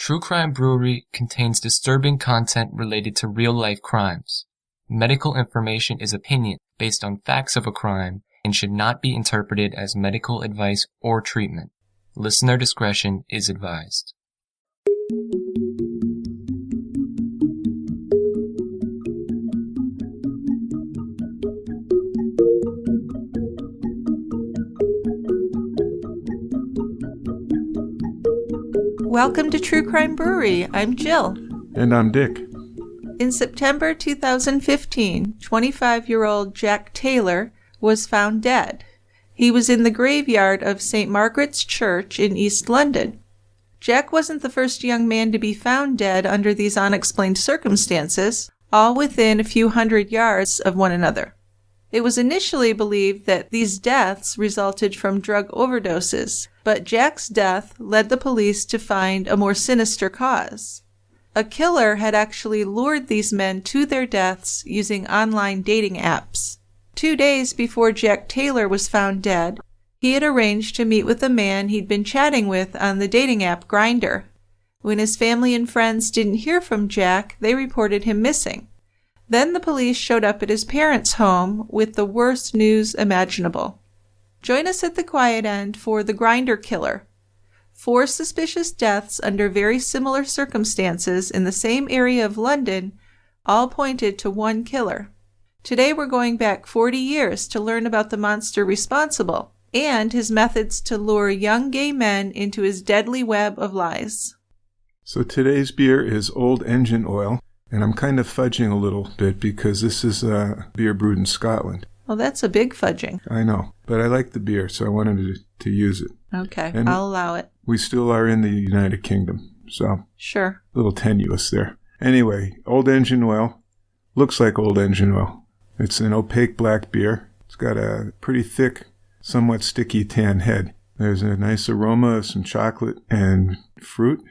True Crime Brewery contains disturbing content related to real-life crimes. Medical information is opinion based on facts of a crime and should not be interpreted as medical advice or treatment. Listener discretion is advised. Welcome to True Crime Brewery. I'm Jill. And I'm Dick. In September 2015, 25-year-old Jack Taylor was found dead. He was in the graveyard of St. Margaret's Church in East London. Jack wasn't the first young man to be found dead under these unexplained circumstances, all within a few hundred yards of one another. It was initially believed that these deaths resulted from drug overdoses, but Jack's death led the police to find a more sinister cause. A killer had actually lured these men to their deaths using online dating apps. 2 days before Jack Taylor was found dead, he had arranged to meet with a man he'd been chatting with on the dating app Grindr. When his family and friends didn't hear from Jack, they reported him missing. Then the police showed up at his parents' home with the worst news imaginable. Join us at the quiet end for the Grindr Killer. 4 suspicious deaths under very similar circumstances in the same area of London all pointed to one killer. Today we're going back 40 years to learn about the monster responsible and his methods to lure young gay men into his deadly web of lies. So today's beer is Old Engine Oil, and I'm kind of fudging a little bit because this is a beer brewed in Scotland. Well, that's a big fudging. I know, but I like the beer, so I wanted to use it. Okay, and I'll allow it. We still are in the United Kingdom, so sure. A little tenuous there. Anyway, Old Engine Oil looks like Old Engine Oil. It's an opaque black beer. It's got a pretty thick, somewhat sticky tan head. There's a nice aroma of some chocolate and fruit.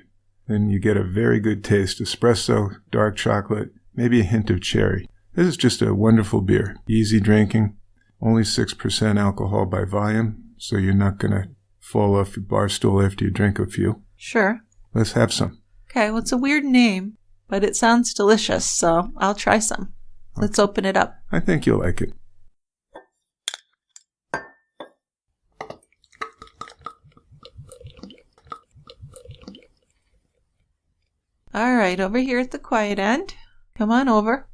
Then you get a very good taste. Espresso, dark chocolate, maybe a hint of cherry. This is just a wonderful beer. Easy drinking. Only 6% alcohol by volume, so you're not going to fall off your bar stool after you drink a few. Sure. Let's have some. Okay, well, it's a weird name, but it sounds delicious, so I'll try some. Okay. Let's open it up. I think you'll like it. All right, over here at the quiet end. Come on over.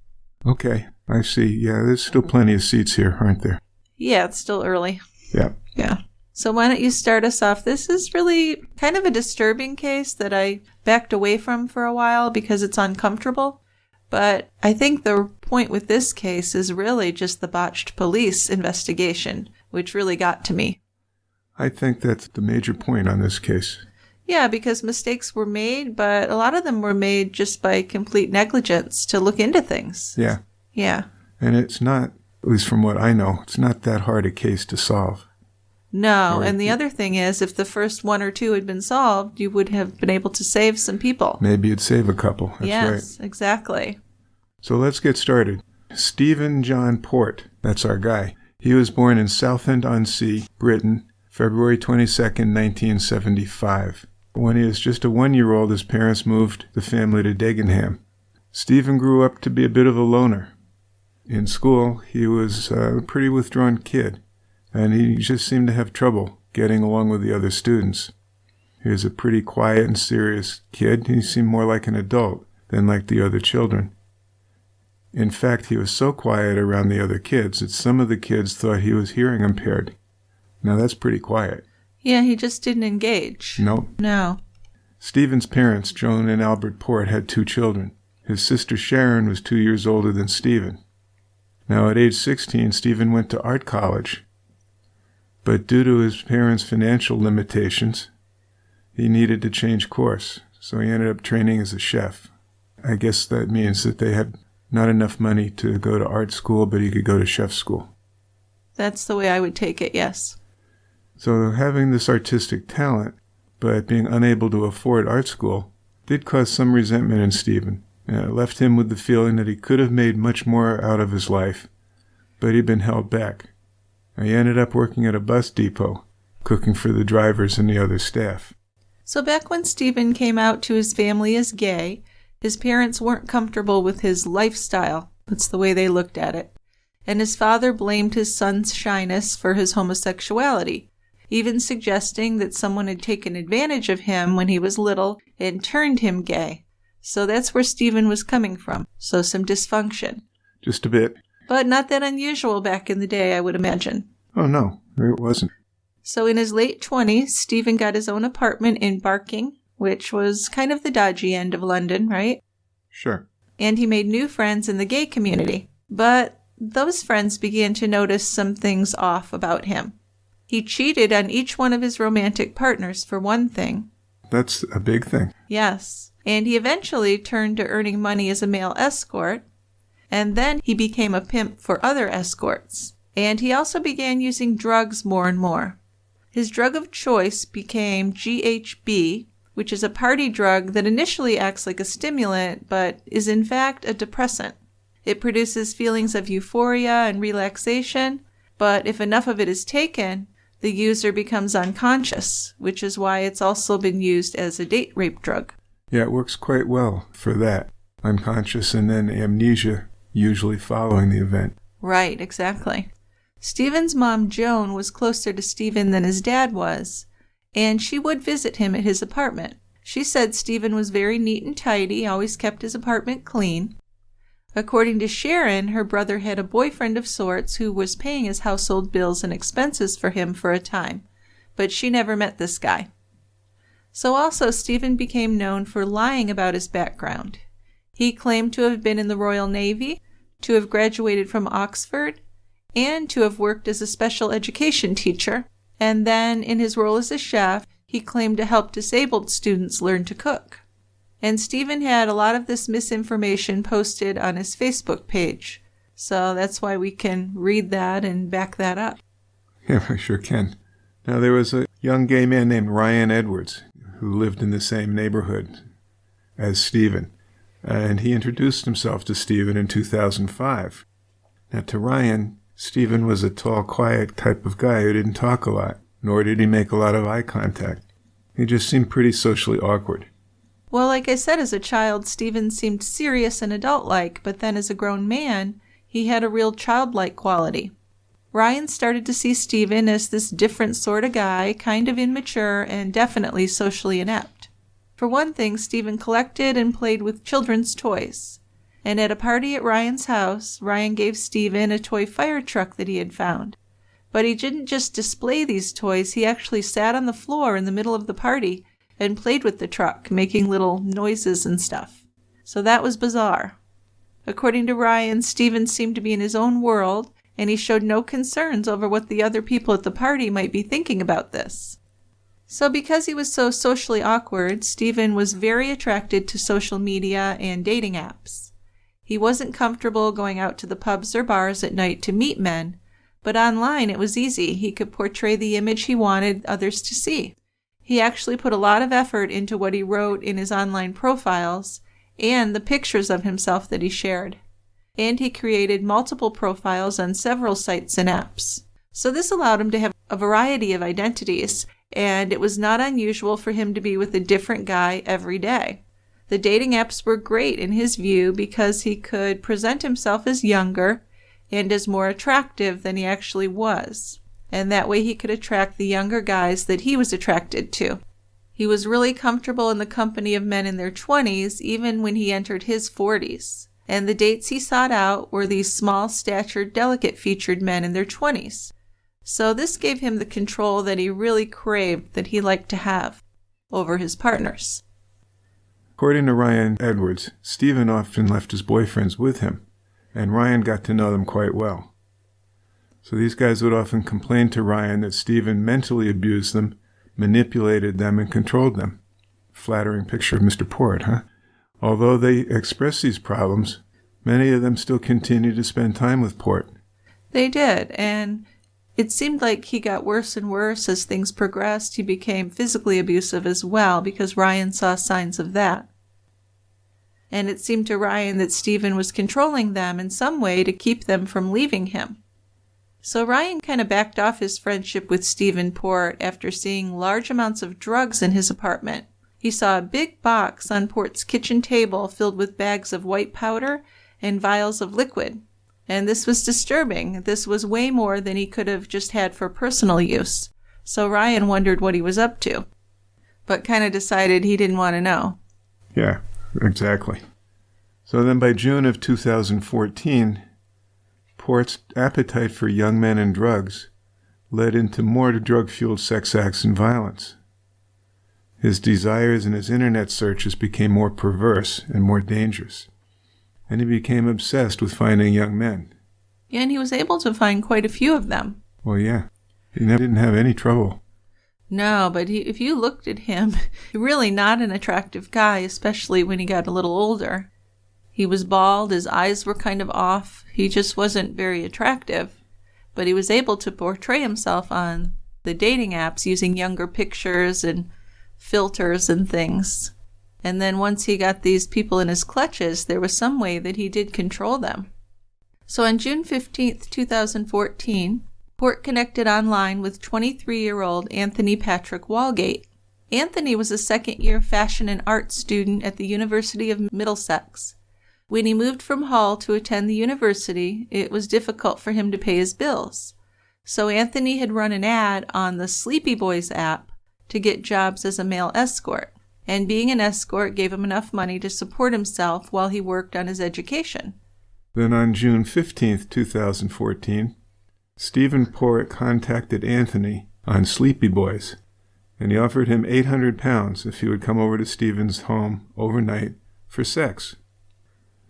Okay, I see. Yeah, there's still plenty of seats here, aren't there? Yeah, it's still early. Yeah. Yeah. So why don't you start us off? This is really kind of a disturbing case that I backed away from for a while because it's uncomfortable. But I think the point with this case is really just the botched police investigation, which really got to me. I think that's the major point on this case. Yeah, because mistakes were made, but a lot of them were made just by complete negligence to look into things. Yeah. Yeah. And it's not, at least from what I know, it's not that hard a case to solve. No, and the other thing is, if the first 1 or 2 had been solved, you would have been able to save some people. Maybe you'd save a couple. That's right. Yes, exactly. So let's get started. Stephen John Port, that's our guy. He was born in Southend-on-Sea, Britain, February 22nd, 1975. When he was just a 1-year-old, his parents moved the family to Dagenham. Stephen grew up to be a bit of a loner. In school, he was a pretty withdrawn kid, and he just seemed to have trouble getting along with the other students. He was a pretty quiet and serious kid. He seemed more like an adult than like the other children. In fact, he was so quiet around the other kids that some of the kids thought he was hearing impaired. Now, that's pretty quiet. Yeah, he just didn't engage. Nope. No. Stephen's parents, Joan and Albert Port, had 2 children. His sister Sharon was 2 years older than Stephen. Now, at age 16, Stephen went to art college. But due to his parents' financial limitations, he needed to change course, so he ended up training as a chef. I guess that means that they had not enough money to go to art school, but he could go to chef school. That's the way I would take it, yes. So having this artistic talent, but being unable to afford art school, did cause some resentment in Stephen. It left him with the feeling that he could have made much more out of his life, but he'd been held back. He ended up working at a bus depot, cooking for the drivers and the other staff. So back when Stephen came out to his family as gay, his parents weren't comfortable with his lifestyle. That's the way they looked at it. And his father blamed his son's shyness for his homosexuality, even suggesting that someone had taken advantage of him when he was little and turned him gay. So that's where Stephen was coming from. So some dysfunction. Just a bit. But not that unusual back in the day, I would imagine. Oh, no, it wasn't. So in his late 20s, Stephen got his own apartment in Barking, which was kind of the dodgy end of London, right? Sure. And he made new friends in the gay community. But those friends began to notice some things off about him. He cheated on each one of his romantic partners, for one thing. That's a big thing. Yes. And he eventually turned to earning money as a male escort. And then he became a pimp for other escorts. And he also began using drugs more and more. His drug of choice became GHB, which is a party drug that initially acts like a stimulant, but is in fact a depressant. It produces feelings of euphoria and relaxation, but if enough of it is taken, the user becomes unconscious, which is why it's also been used as a date rape drug. Yeah, it works quite well for that. Unconscious and then amnesia, usually following the event. Right, exactly. Stephen's mom, Joan, was closer to Stephen than his dad was, and she would visit him at his apartment. She said Stephen was very neat and tidy, always kept his apartment clean. According to Sharon, her brother had a boyfriend of sorts who was paying his household bills and expenses for him for a time, but she never met this guy. So also Stephen became known for lying about his background. He claimed to have been in the Royal Navy, to have graduated from Oxford, and to have worked as a special education teacher. And then, in his role as a chef, he claimed to help disabled students learn to cook. And Stephen had a lot of this misinformation posted on his Facebook page. So that's why we can read that and back that up. Yeah, I sure can. Now, there was a young gay man named Ryan Edwards who lived in the same neighborhood as Stephen. And he introduced himself to Stephen in 2005. Now, to Ryan, Stephen was a tall, quiet type of guy who didn't talk a lot, nor did he make a lot of eye contact. He just seemed pretty socially awkward. Well, like I said, as a child, Stephen seemed serious and adult-like, but then as a grown man, he had a real childlike quality. Ryan started to see Stephen as this different sort of guy, kind of immature and definitely socially inept. For one thing, Stephen collected and played with children's toys. And at a party at Ryan's house, Ryan gave Stephen a toy fire truck that he had found. But he didn't just display these toys, he actually sat on the floor in the middle of the party and played with the truck, making little noises and stuff. So that was bizarre. According to Ryan, Stephen seemed to be in his own world, and he showed no concerns over what the other people at the party might be thinking about this. So because he was so socially awkward, Stephen was very attracted to social media and dating apps. He wasn't comfortable going out to the pubs or bars at night to meet men, but online it was easy. He could portray the image he wanted others to see. He actually put a lot of effort into what he wrote in his online profiles and the pictures of himself that he shared. And he created multiple profiles on several sites and apps. So this allowed him to have a variety of identities, and it was not unusual for him to be with a different guy every day. The dating apps were great in his view because he could present himself as younger and as more attractive than he actually was. And that way he could attract the younger guys that he was attracted to. He was really comfortable in the company of men in their 20s, even when he entered his 40s. And the dates he sought out were these small-statured, delicate-featured men in their 20s. So this gave him the control that he really craved, that he liked to have over his partners. According to Ryan Edwards, Stephen often left his boyfriends with him, and Ryan got to know them quite well. So these guys would often complain to Ryan that Stephen mentally abused them, manipulated them, and controlled them. Flattering picture of Mr. Port, huh? Although they expressed these problems, many of them still continued to spend time with Port. They did, and it seemed like he got worse and worse as things progressed. He became physically abusive as well because Ryan saw signs of that. And it seemed to Ryan that Stephen was controlling them in some way to keep them from leaving him. So Ryan kind of backed off his friendship with Stephen Port after seeing large amounts of drugs in his apartment. He saw a big box on Port's kitchen table filled with bags of white powder and vials of liquid. And this was disturbing. This was way more than he could have just had for personal use. So Ryan wondered what he was up to, but kind of decided he didn't want to know. Yeah, exactly. So then by June of 2014, Port's appetite for young men and drugs led into more drug-fueled sex acts and violence. His desires and his internet searches became more perverse and more dangerous, and he became obsessed with finding young men. Yeah, and he was able to find quite a few of them. Well, yeah. He never didn't have any trouble. No, but if you looked at him, really not an attractive guy, especially when he got a little older. He was bald, his eyes were kind of off. He just wasn't very attractive. But he was able to portray himself on the dating apps using younger pictures and filters and things. And then once he got these people in his clutches, there was some way that he did control them. So on June 15th, 2014, Port connected online with 23-year-old Anthony Patrick Wallgate. Anthony was a second-year fashion and art student at the University of Middlesex. When he moved from Hull to attend the university, it was difficult for him to pay his bills. So Anthony had run an ad on the Sleepy Boys app to get jobs as a male escort. And being an escort gave him enough money to support himself while he worked on his education. Then on June 15th, 2014, Stephen Port contacted Anthony on Sleepy Boys, and he offered him £800 if he would come over to Stephen's home overnight for sex.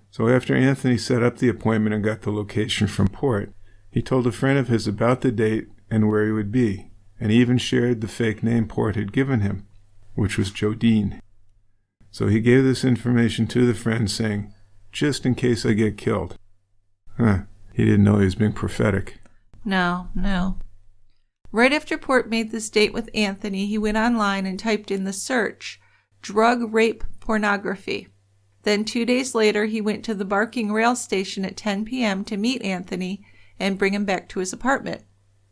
So after Anthony set up the appointment and got the location from Port, he told a friend of his about the date and where he would be, and he even shared the fake name Port had given him, which was Jodine. So he gave this information to the friend, saying, "Just in case I get killed." He didn't know he was being prophetic. No. Right after Port made this date with Anthony, he went online and typed in the search, "drug rape pornography." Then 2 days later, he went to the Barking rail station at 10 p.m. to meet Anthony and bring him back to his apartment.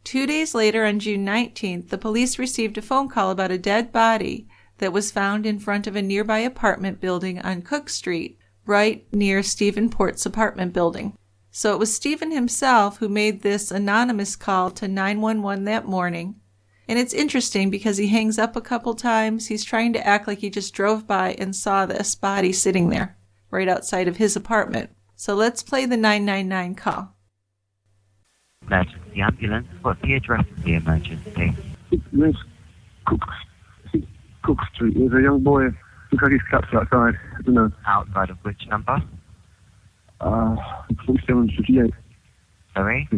2 days later, on June 19th, the police received a phone call about a dead body that was found in front of a nearby apartment building on Cook Street, right near Stephen Port's apartment building. So it was Stephen himself who made this anonymous call to 911 that morning. And it's interesting because he hangs up a couple times. He's trying to act like he just drove by and saw this body sitting there right outside of his apartment. So let's play the 999 call. Emergency ambulance. What's the address of the emergency? It's Cook Street. There's a young boy. Looks like he's collapsed outside. I don't know. Outside of which number? 4758. Sorry?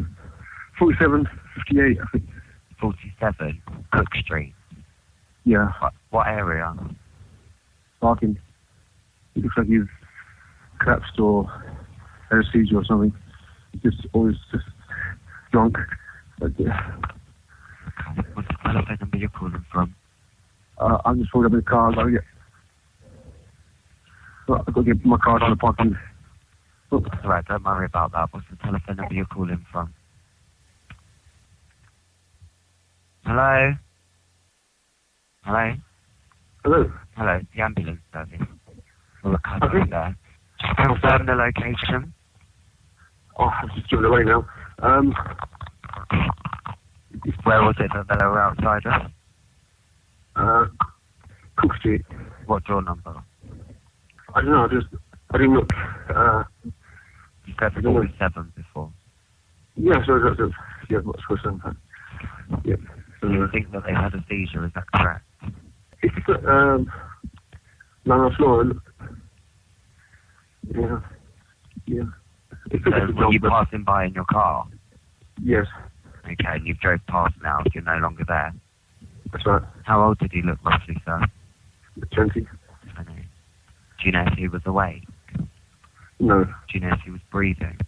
4758, I think. 47 Cook Street. Yeah. What area? Barking. It looks like he's collapsed or had a seizure or something. He's just always just drunk. But, What's the telephone number you're calling from? I'm just pulled up in the car. I've got to get my card on the parking. That's alright, don't worry about that. What's the telephone number you're calling from? Hello? Hello? Hello? Hello, the ambulance service. Well, the car's in there. Just confirm the location. Oh, I'm just giving it away now. Where was it that they were outside of? Cook Street. What door number? I don't know, I didn't look. You said 47 before. Yeah, so yeah, what's 47? Yeah. Do you think that they had a seizure, is that correct? It's no, floor. Yeah. So were you passing by in your car? Yes. Okay, and you've drove past now, so you're no longer there. That's right. How old did he look roughly, sir? 20. 20. Do you know if he was awake? No. Do you know if he was breathing?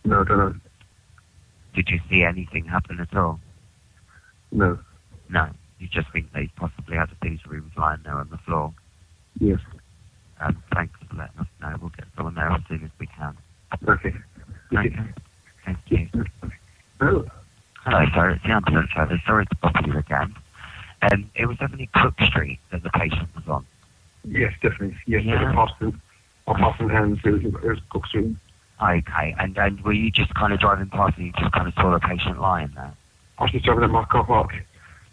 No, I don't know. Did you see anything happen at all? No. No. You just think that he possibly had a seizure, he was lying there on the floor? Yes. Thanks for letting us know. We'll get someone there as soon as we can. Okay. Okay. Thank you. Oh. Hello, sir. It's the ambulance service. Sorry to bother you again. It was definitely Cook Street that the patient was on. Yes, definitely. Yes, Yeah. I passed in hands. It was Cook Street. Okay, and were you just kind of driving past and you just kind of saw the patient lying there? I was just driving at my car park.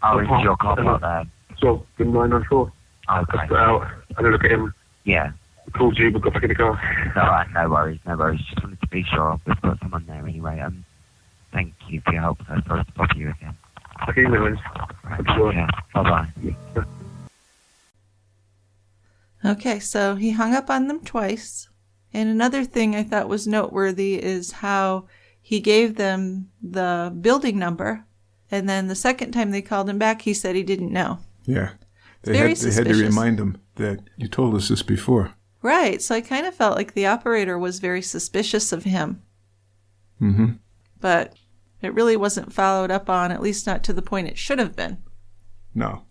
Oh, into your car park there? So, the 994. I Okay. got out, and I look at him, Yeah. called you, but got back in the car. Alright, no worries. Just wanted to be sure we've got someone there anyway. Thank you for your help, sir. Sorry to bother you again. Okay, no worries. Right, Sure. yeah. Bye-bye. Yeah. Okay, so he hung up on them twice. And another thing I thought was noteworthy is how he gave them the building number, and then the second time they called him back, he said he didn't know. Yeah. They Very had to suspicious. remind him that you told us this before. Right, so I kind of felt like the operator was very suspicious of him. Mm-hmm. But it really wasn't followed up on, at least not to the point it should have been. No.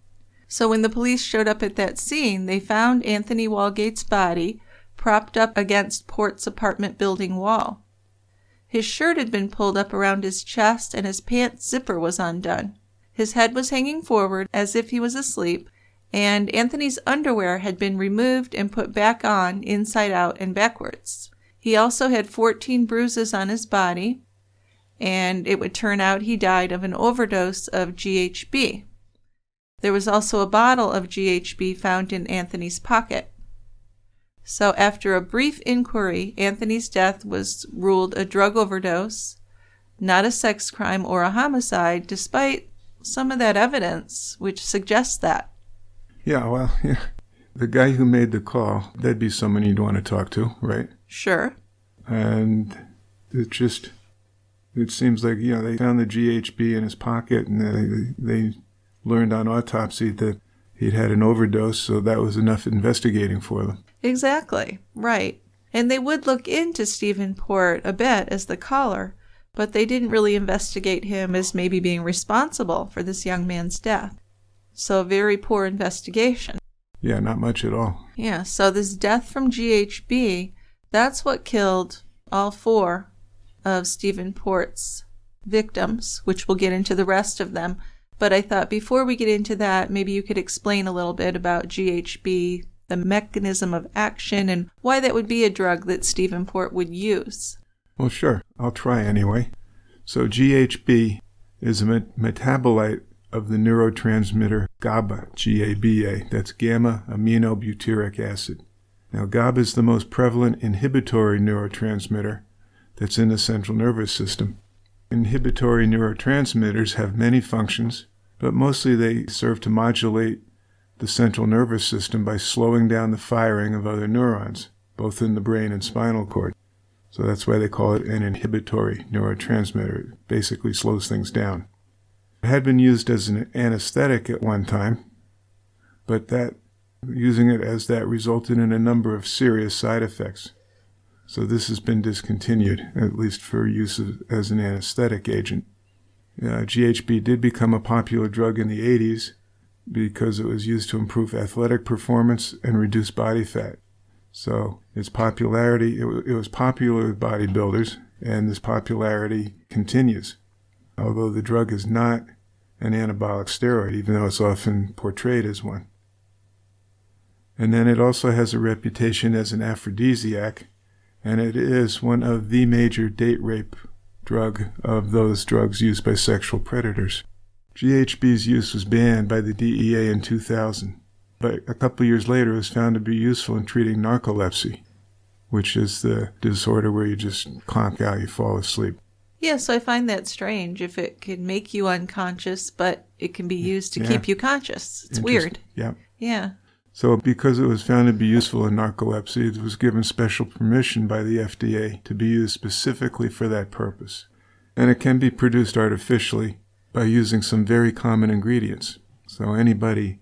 So when the police showed up at that scene, they found Anthony Wallgate's body propped up against Port's apartment building wall. His shirt had been pulled up around his chest and his pants zipper was undone. His head was hanging forward as if he was asleep, and Anthony's underwear had been removed and put back on inside out and backwards. He also had 14 bruises on his body, and it would turn out he died of an overdose of GHB. There was also a bottle of GHB found in Anthony's pocket. So after a brief inquiry, Anthony's death was ruled a drug overdose, not a sex crime or a homicide, despite some of that evidence, which suggests that. Yeah, well, yeah. The guy who made the call, that'd be someone you'd want to talk to, right? Sure. And it seems like, they found the GHB in his pocket, and they learned on autopsy that he'd had an overdose, so that was enough investigating for them. Exactly. Right. And they would look into Stephen Port a bit as the caller, but they didn't really investigate him as maybe being responsible for this young man's death. So very poor investigation. Yeah, not much at all. Yeah, so this death from GHB, that's what killed all 4 of Stephen Port's victims, which we'll get into the rest of them. But I thought before we get into that, maybe you could explain a little bit about GHB, the mechanism of action, and why that would be a drug that Stephen Port would use. Well, sure. I'll try anyway. So GHB is a metabolite of the neurotransmitter GABA, G-A-B-A. That's gamma-aminobutyric acid. Now, GABA is the most prevalent inhibitory neurotransmitter that's in the central nervous system. Inhibitory neurotransmitters have many functions, but mostly they serve to modulate the central nervous system by slowing down the firing of other neurons, both in the brain and spinal cord. So that's why they call it an inhibitory neurotransmitter. It basically slows things down. It had been used as an anesthetic at one time, but using it as that resulted in a number of serious side effects. So this has been discontinued, at least for use as an anesthetic agent. GHB did become a popular drug in the 80s because it was used to improve athletic performance and reduce body fat. So its popularity, it was popular with bodybuilders, and this popularity continues. Although the drug is not an anabolic steroid, even though it's often portrayed as one. And then it also has a reputation as an aphrodisiac, and it is one of the major date rape drug of those drugs used by sexual predators. GHB's use was banned by the DEA in 2000, but a couple years later it was found to be useful in treating narcolepsy, which is the disorder where you just conk out, you fall asleep. Yeah, so I find that strange if it can make you unconscious, but it can be used to keep you conscious. It's weird. Yeah. Yeah. So because it was found to be useful in narcolepsy, it was given special permission by the FDA to be used specifically for that purpose. And it can be produced artificially by using some very common ingredients. So anybody,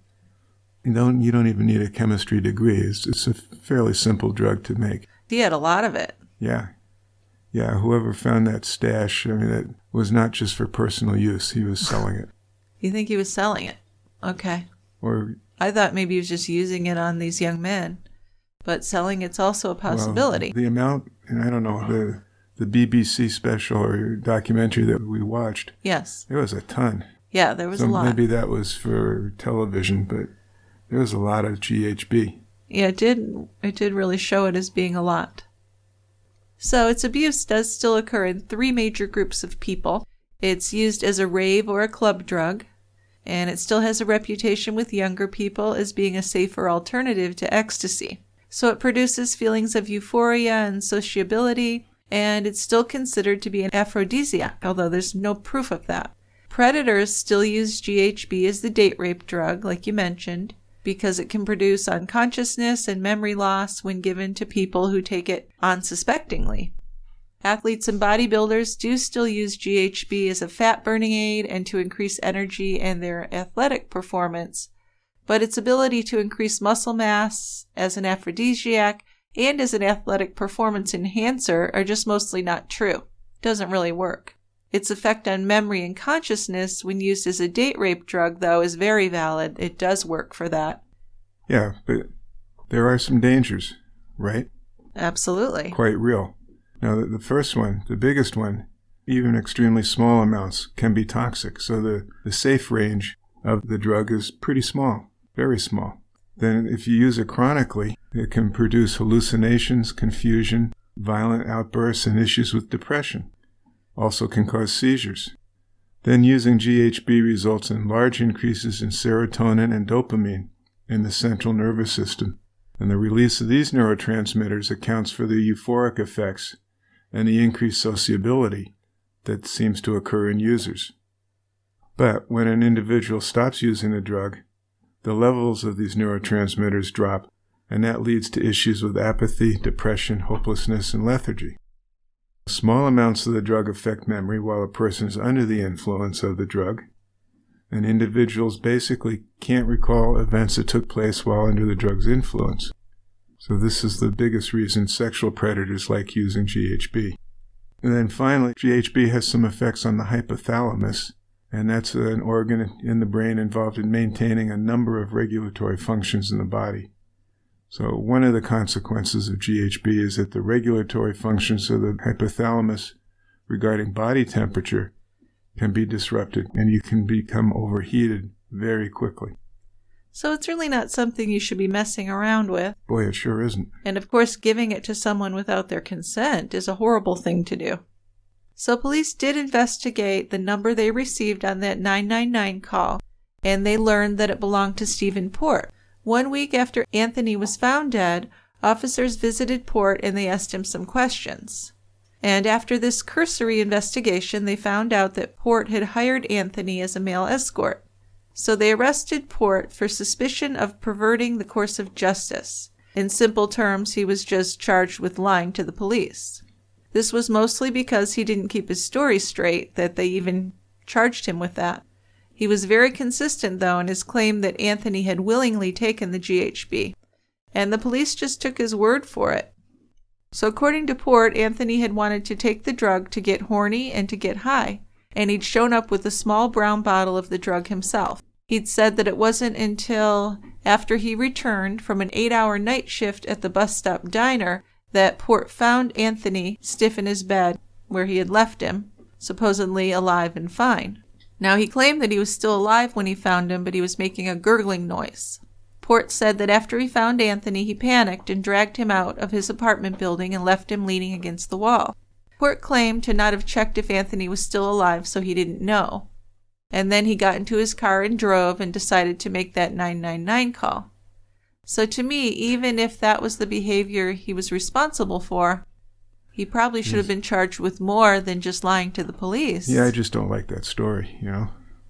you don't even need a chemistry degree. It's a fairly simple drug to make. He had a lot of it. Yeah. Yeah, whoever found that stash, that was not just for personal use. He was selling it. You think he was selling it? Okay. Or I thought maybe he was just using it on these young men, but selling it's also a possibility. Well, the amount, and I don't know, the BBC special or documentary that we watched, Yes. there was a ton. Yeah, there was a lot. Maybe that was for television, but there was a lot of GHB. Yeah, it did really show it as being a lot. So its abuse does still occur in 3 major groups of people. It's used as a rave or a club drug, and it still has a reputation with younger people as being a safer alternative to ecstasy. So it produces feelings of euphoria and sociability, and it's still considered to be an aphrodisiac, although there's no proof of that. Predators still use GHB as the date rape drug, like you mentioned, because it can produce unconsciousness and memory loss when given to people who take it unsuspectingly. Athletes and bodybuilders do still use GHB as a fat-burning aid and to increase energy and their athletic performance, but its ability to increase muscle mass as an aphrodisiac and as an athletic performance enhancer are just mostly not true. It doesn't really work. Its effect on memory and consciousness when used as a date rape drug, though, is very valid. It does work for that. Yeah, but there are some dangers, right? Absolutely. Quite real. Now, the first one, the biggest one, even extremely small amounts can be toxic. So the safe range of the drug is pretty small, very small. Then if you use it chronically, it can produce hallucinations, confusion, violent outbursts, and issues with depression. Also can cause seizures. Then using GHB results in large increases in serotonin and dopamine in the central nervous system. And the release of these neurotransmitters accounts for the euphoric effects and the increased sociability that seems to occur in users. But when an individual stops using the drug, the levels of these neurotransmitters drop, and that leads to issues with apathy, depression, hopelessness, and lethargy. Small amounts of the drug affect memory while a person is under the influence of the drug, and individuals basically can't recall events that took place while under the drug's influence. So this is the biggest reason sexual predators like using GHB. And then finally, GHB has some effects on the hypothalamus, and that's an organ in the brain involved in maintaining a number of regulatory functions in the body. So one of the consequences of GHB is that the regulatory functions of the hypothalamus regarding body temperature can be disrupted, and you can become overheated very quickly. So it's really not something you should be messing around with. Boy, it sure isn't. And of course, giving it to someone without their consent is a horrible thing to do. So police did investigate the number they received on that 999 call, and they learned that it belonged to Stephen Port. 1 week after Anthony was found dead, officers visited Port and they asked him some questions. And after this cursory investigation, they found out that Port had hired Anthony as a male escort. So they arrested Port for suspicion of perverting the course of justice. In simple terms, he was just charged with lying to the police. This was mostly because he didn't keep his story straight that they even charged him with that. He was very consistent, though, in his claim that Anthony had willingly taken the GHB, and the police just took his word for it. So according to Port, Anthony had wanted to take the drug to get horny and to get high, and he'd shown up with a small brown bottle of the drug himself. He'd said that it wasn't until after he returned from an 8-hour night shift at the bus stop diner that Port found Anthony stiff in his bed where he had left him, supposedly alive and fine. Now, he claimed that he was still alive when he found him, but he was making a gurgling noise. Port said that after he found Anthony, he panicked and dragged him out of his apartment building and left him leaning against the wall. Port claimed to not have checked if Anthony was still alive, so he didn't know. And then he got into his car and drove and decided to make that 999 call. So to me, even if that was the behavior he was responsible for, he probably should have been charged with more than just lying to the police. Yeah, I just don't like that story,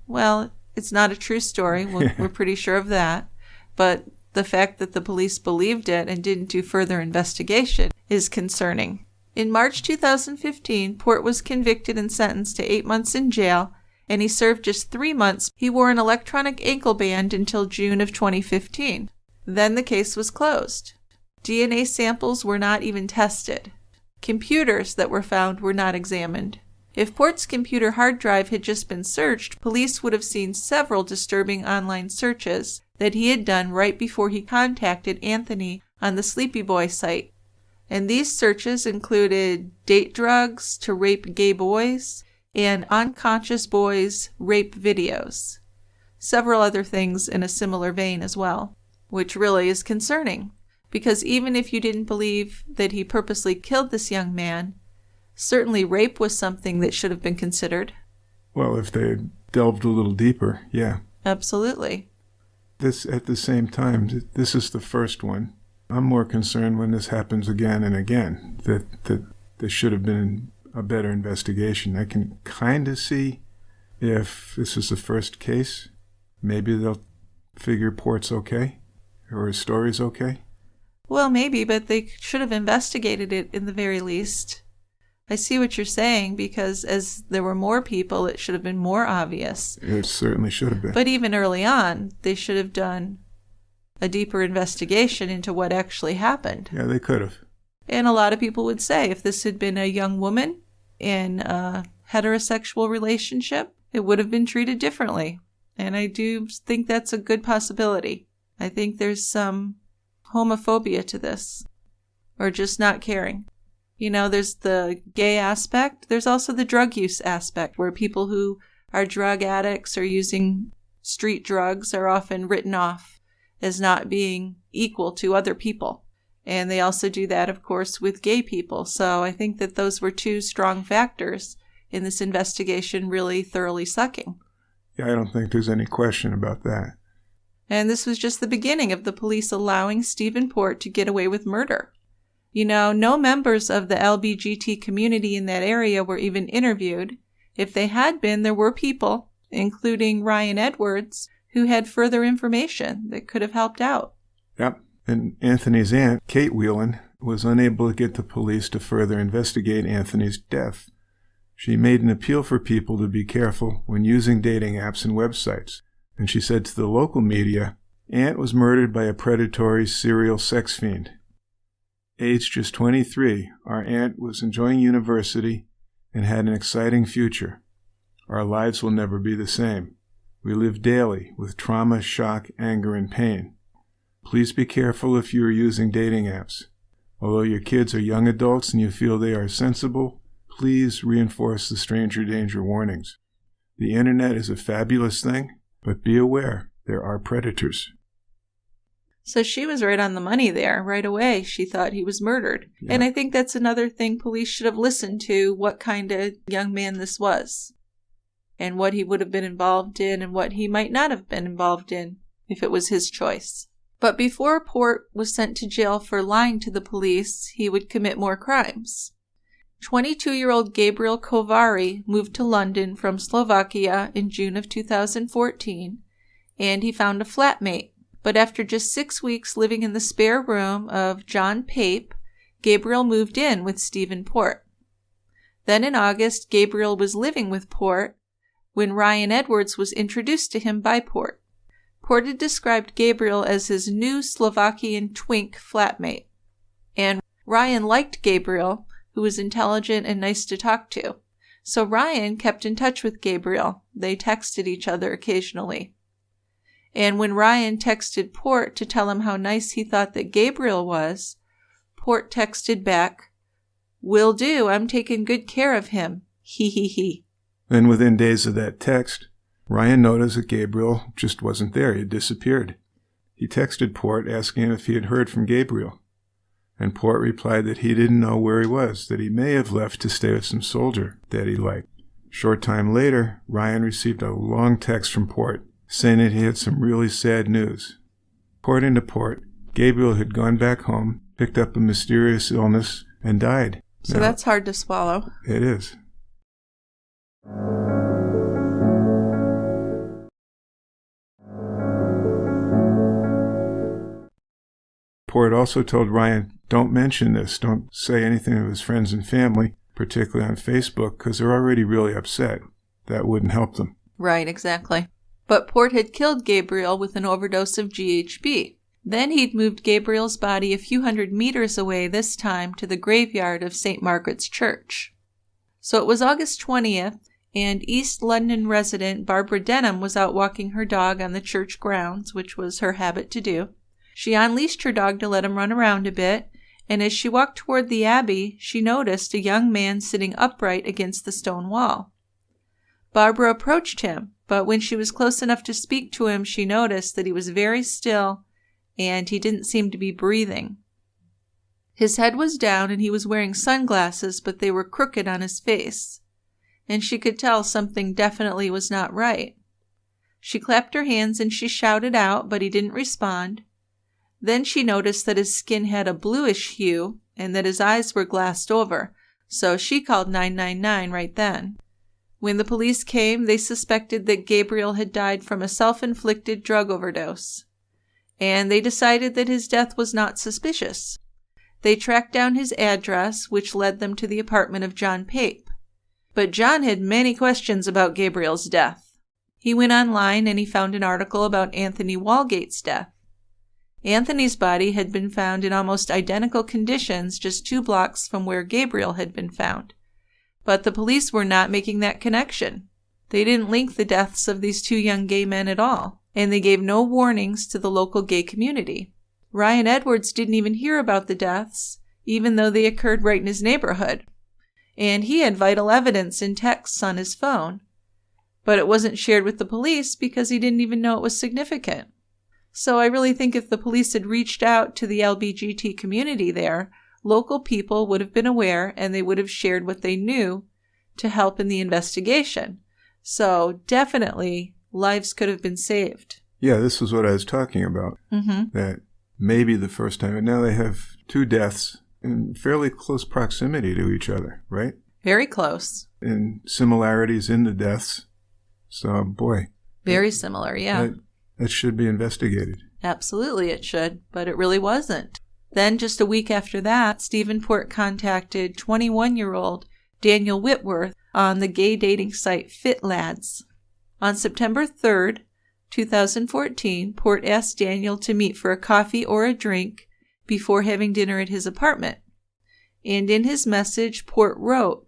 Well, it's not a true story. We're pretty sure of that. But the fact that the police believed it and didn't do further investigation is concerning. In March 2015, Port was convicted and sentenced to 8 months in jail, and he served just 3 months. He wore an electronic ankle band until June of 2015. Then the case was closed. DNA samples were not even tested. Computers that were found were not examined. If Port's computer hard drive had just been searched, police would have seen several disturbing online searches that he had done right before he contacted Anthony on the Sleepy Boy site. And these searches included date drugs to rape gay boys and unconscious boys rape videos. Several other things in a similar vein as well, which really is concerning, because even if you didn't believe that he purposely killed this young man, certainly rape was something that should have been considered. Well, if they had delved a little deeper, yeah. Absolutely. This, at the same time, this is the first one. I'm more concerned when this happens again and again, that there should have been a better investigation. I can kind of see if this is the first case, maybe they'll figure Port's okay, or his story's okay. Well, maybe, but they should have investigated it in the very least. I see what you're saying, because as there were more people, it should have been more obvious. It certainly should have been. But even early on, they should have done a deeper investigation into what actually happened. Yeah, they could have. And a lot of people would say if this had been a young woman in a heterosexual relationship, it would have been treated differently. And I do think that's a good possibility. I think there's some homophobia to this, or just not caring. You know, there's the gay aspect. There's also the drug use aspect, where people who are drug addicts or using street drugs are often written off as not being equal to other people. And they also do that, of course, with gay people. So I think that those were two strong factors in this investigation really thoroughly sucking. Yeah, I don't think there's any question about that. And this was just the beginning of the police allowing Stephen Port to get away with murder. You know, no members of the LGBT community in that area were even interviewed. If they had been, there were people, including Ryan Edwards, who had further information that could have helped out. Yep. And Anthony's aunt, Kate Whelan, was unable to get the police to further investigate Anthony's death. She made an appeal for people to be careful when using dating apps and websites. And she said to the local media, Aunt was murdered by a predatory serial sex fiend. Aged just 23, our aunt was enjoying university and had an exciting future. Our lives will never be the same. We live daily with trauma, shock, anger, and pain. Please be careful if you are using dating apps. Although your kids are young adults and you feel they are sensible, please reinforce the stranger danger warnings. The internet is a fabulous thing, but be aware there are predators. So she was right on the money there. Right away, she thought he was murdered. Yeah. And I think that's another thing police should have listened to, what kind of young man this was, and what he would have been involved in and what he might not have been involved in if it was his choice. But before Port was sent to jail for lying to the police, he would commit more crimes. 22-year-old Gabriel Kovari moved to London from Slovakia in June of 2014, and he found a flatmate. But after just 6 weeks living in the spare room of John Pape, Gabriel moved in with Stephen Port. Then in August, Gabriel was living with Port when Ryan Edwards was introduced to him by Port. Port had described Gabriel as his new Slovakian twink flatmate. And Ryan liked Gabriel, who was intelligent and nice to talk to. So Ryan kept in touch with Gabriel. They texted each other occasionally. And when Ryan texted Port to tell him how nice he thought that Gabriel was, Port texted back, "Will do, I'm taking good care of him. He he he." Then within days of that text, Ryan noticed that Gabriel just wasn't there. He had disappeared. He texted Port asking if he had heard from Gabriel. And Port replied that he didn't know where he was, that he may have left to stay with some soldier that he liked. Short time later, Ryan received a long text from Port saying that he had some really sad news. According to Port, Gabriel had gone back home, picked up a mysterious illness, and died. So that's hard to swallow. It is. Port also told Ryan, don't mention this, don't say anything to his friends and family, particularly on Facebook, because they're already really upset. That wouldn't help them. Right, exactly. But Port had killed Gabriel with an overdose of GHB. Then he'd moved Gabriel's body a few hundred meters away, this time to the graveyard of St. Margaret's Church. So it was August 20th, and East London resident Barbara Denham was out walking her dog on the church grounds, which was her habit to do. She unleashed her dog to let him run around a bit, and as she walked toward the abbey, she noticed a young man sitting upright against the stone wall. Barbara approached him, but when she was close enough to speak to him, she noticed that he was very still and he didn't seem to be breathing. His head was down and he was wearing sunglasses, but they were crooked on his face, and she could tell something definitely was not right. She clapped her hands and she shouted out, but he didn't respond. Then she noticed that his skin had a bluish hue and that his eyes were glassed over, so she called 999 right then. When the police came, they suspected that Gabriel had died from a self-inflicted drug overdose, and they decided that his death was not suspicious. They tracked down his address, which led them to the apartment of John Pape. But John had many questions about Gabriel's death. He went online and he found an article about Anthony Wallgate's death. Anthony's body had been found in almost identical conditions just 2 blocks from where Gabriel had been found. But the police were not making that connection. They didn't link the deaths of these 2 young gay men at all, and they gave no warnings to the local gay community. Ryan Edwards didn't even hear about the deaths, even though they occurred right in his neighborhood. And he had vital evidence in texts on his phone. But it wasn't shared with the police because he didn't even know it was significant. So I really think if the police had reached out to the LGBT community there, local people would have been aware and they would have shared what they knew to help in the investigation. So definitely lives could have been saved. Yeah, this was what I was talking about. Mm-hmm. That maybe the first time, and now they have 2 deaths in fairly close proximity to each other, right? Very close. And similarities in the deaths. So, boy. Very similar, yeah. That should be investigated. Absolutely it should, but it really wasn't. Then, just a week after that, Stephen Port contacted 21-year-old Daniel Whitworth on the gay dating site FitLads. On September 3rd, 2014, Port asked Daniel to meet for a coffee or a drink before having dinner at his apartment. And in his message, Port wrote,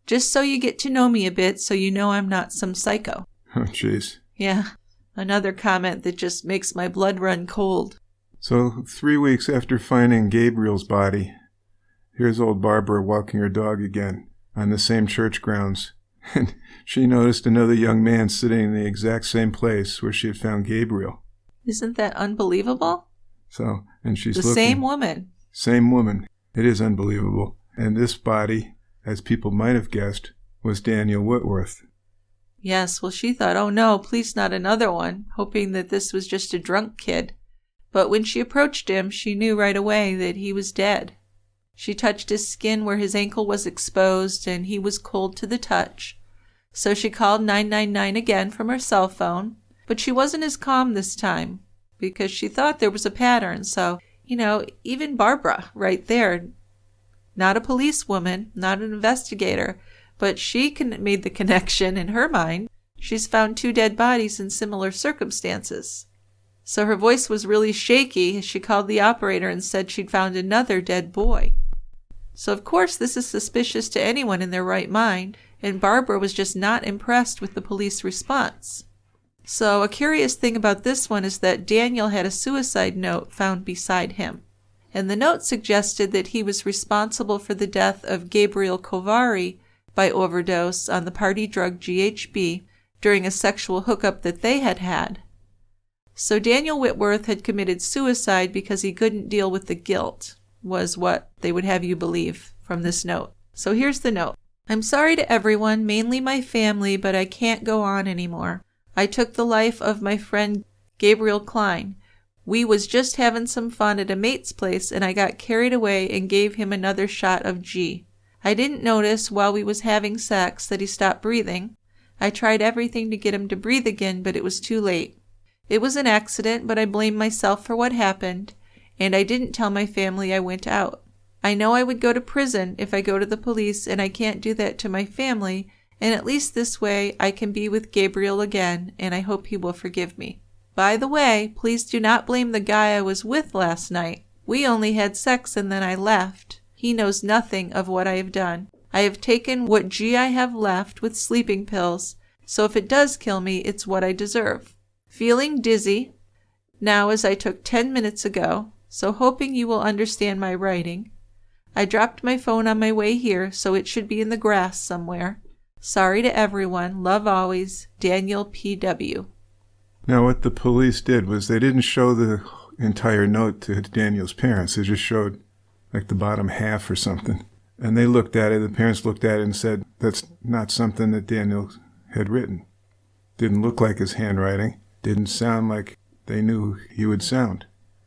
"Just so you get to know me a bit so you know I'm not some psycho." Oh, jeez. Yeah, another comment that just makes my blood run cold. So 3 weeks after finding Gabriel's body, here's old Barbara walking her dog again on the same church grounds. And she noticed another young man sitting in the exact same place where she had found Gabriel. Isn't that unbelievable? So, and she's the looking. Same woman. Same woman. It is unbelievable. And this body, as people might have guessed, was Daniel Whitworth. Yes, well, she thought, oh no, please not another one, hoping that this was just a drunk kid. But when she approached him, she knew right away that he was dead. She touched his skin where his ankle was exposed, and he was cold to the touch. So she called 999 again from her cell phone, but she wasn't as calm this time, because she thought there was a pattern. So, even Barbara right there, not a policewoman, not an investigator, but she made the connection in her mind. She's found 2 dead bodies in similar circumstances. So her voice was really shaky as she called the operator and said she'd found another dead boy. So of course this is suspicious to anyone in their right mind, and Barbara was just not impressed with the police response. So a curious thing about this one is that Daniel had a suicide note found beside him. And the note suggested that he was responsible for the death of Gabriel Kovari by overdose on the party drug GHB during a sexual hookup that they had had. So Daniel Whitworth had committed suicide because he couldn't deal with the guilt, was what they would have you believe from this note. So here's the note. "I'm sorry to everyone, mainly my family, but I can't go on anymore. I took the life of my friend Gabriel Klein. We was just having some fun at a mate's place and I got carried away and gave him another shot of G. I didn't notice while we was having sex that he stopped breathing. I tried everything to get him to breathe again, but it was too late. It was an accident, but I blame myself for what happened, and I didn't tell my family I went out. I know I would go to prison if I go to the police, and I can't do that to my family, and at least this way I can be with Gabriel again, and I hope he will forgive me. By the way, please do not blame the guy I was with last night. We only had sex and then I left. He knows nothing of what I have done. I have taken what G I have left with sleeping pills, so if it does kill me, it's what I deserve. Feeling dizzy, now as I took 10 minutes ago, so hoping you will understand my writing. I dropped my phone on my way here, so it should be in the grass somewhere. Sorry to everyone. Love always, Daniel P.W. Now, what the police did was they didn't show the entire note to Daniel's parents. They just showed like the bottom half or something. And they looked at it, the parents looked at it and said, that's not something that Daniel had written. Didn't look like his handwriting. Didn't sound like they knew he would sound.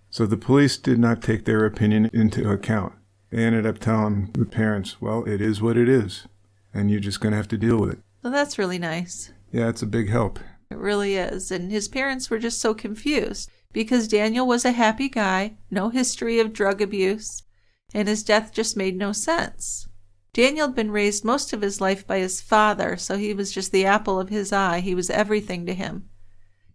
So the police did not take their opinion into account. They ended up telling the parents, well, it is what it is, and you're just going to have to deal with it. Well, that's really nice. Yeah, it's a big help. It really is. And his parents were just so confused because Daniel was a happy guy, no history of drug abuse, and his death just made no sense. Daniel had been raised most of his life by his father, so he was just the apple of his eye. He was everything to him.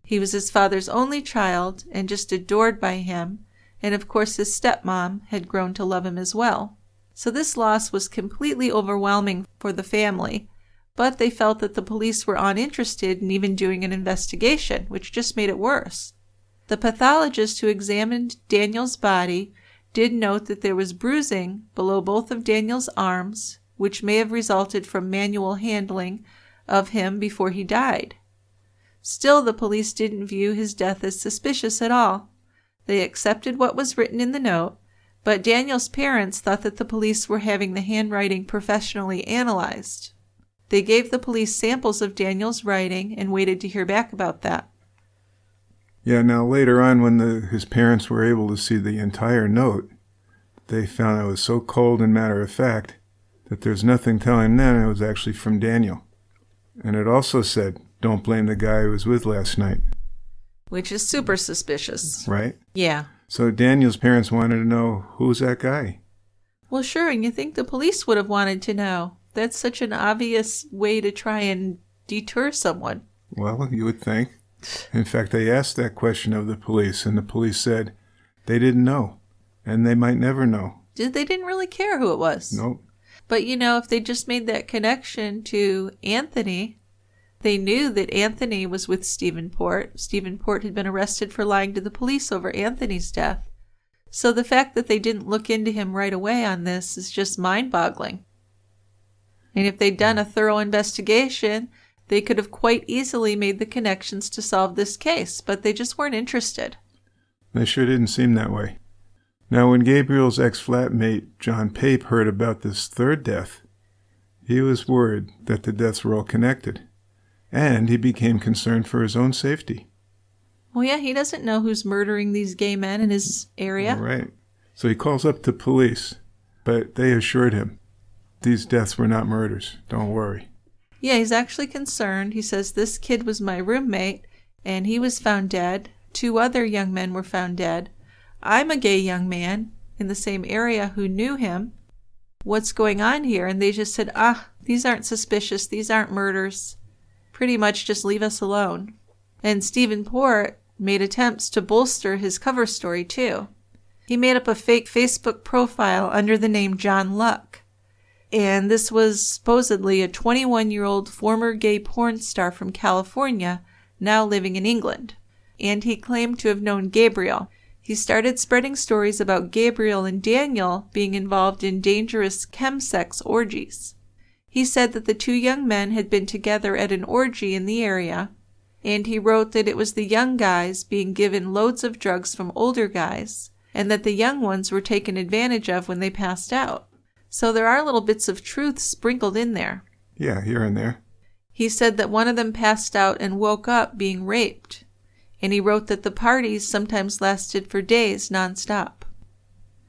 He was his father's only child and just adored by him, and of course his stepmom had grown to love him as well. So this loss was completely overwhelming for the family, but they felt that the police were uninterested in even doing an investigation, which just made it worse. The pathologist who examined Daniel's body did note that there was bruising below both of Daniel's arms, which may have resulted from manual handling of him before he died. Still, the police didn't view his death as suspicious at all. They accepted what was written in the note, but Daniel's parents thought that the police were having the handwriting professionally analyzed. They gave the police samples of Daniel's writing and waited to hear back about that. Yeah, now later on when his parents were able to see the entire note, they found it was so cold and matter-of-fact that there's nothing telling them it was actually from Daniel. And it also said, don't blame the guy I was with last night. Which is super suspicious. Right? Yeah. So Daniel's parents wanted to know, who's that guy? Well, sure, and you think the police would have wanted to know. That's such an obvious way to try and deter someone. Well, you would think. In fact, they asked that question of the police, and the police said they didn't know, and they might never know. They didn't really care who it was. Nope. But, if they just made that connection to Anthony, they knew that Anthony was with Stephen Port. Stephen Port had been arrested for lying to the police over Anthony's death. So the fact that they didn't look into him right away on this is just mind-boggling. And if they'd done a thorough investigation, they could have quite easily made the connections to solve this case, but they just weren't interested. They sure didn't seem that way. Now, when Gabriel's ex-flatmate, John Pape, heard about this third death, he was worried that the deaths were all connected, and he became concerned for his own safety. Well, yeah, he doesn't know who's murdering these gay men in his area. Right. So he calls up the police, but they assured him these deaths were not murders. Don't worry. Yeah, he's actually concerned. He says, this kid was my roommate, and he was found dead. 2 other young men were found dead. I'm a gay young man in the same area who knew him. What's going on here? And they just said, these aren't suspicious. These aren't murders. Pretty much just leave us alone. And Stephen Port made attempts to bolster his cover story, too. He made up a fake Facebook profile under the name John Luck. And this was supposedly a 21-year-old former gay porn star from California, now living in England. And he claimed to have known Gabriel. He started spreading stories about Gabriel and Daniel being involved in dangerous chemsex orgies. He said that the 2 young men had been together at an orgy in the area, and he wrote that it was the young guys being given loads of drugs from older guys, and that the young ones were taken advantage of when they passed out. So there are little bits of truth sprinkled in there. Yeah, here and there. He said that one of them passed out and woke up being raped. And he wrote that the parties sometimes lasted for days nonstop.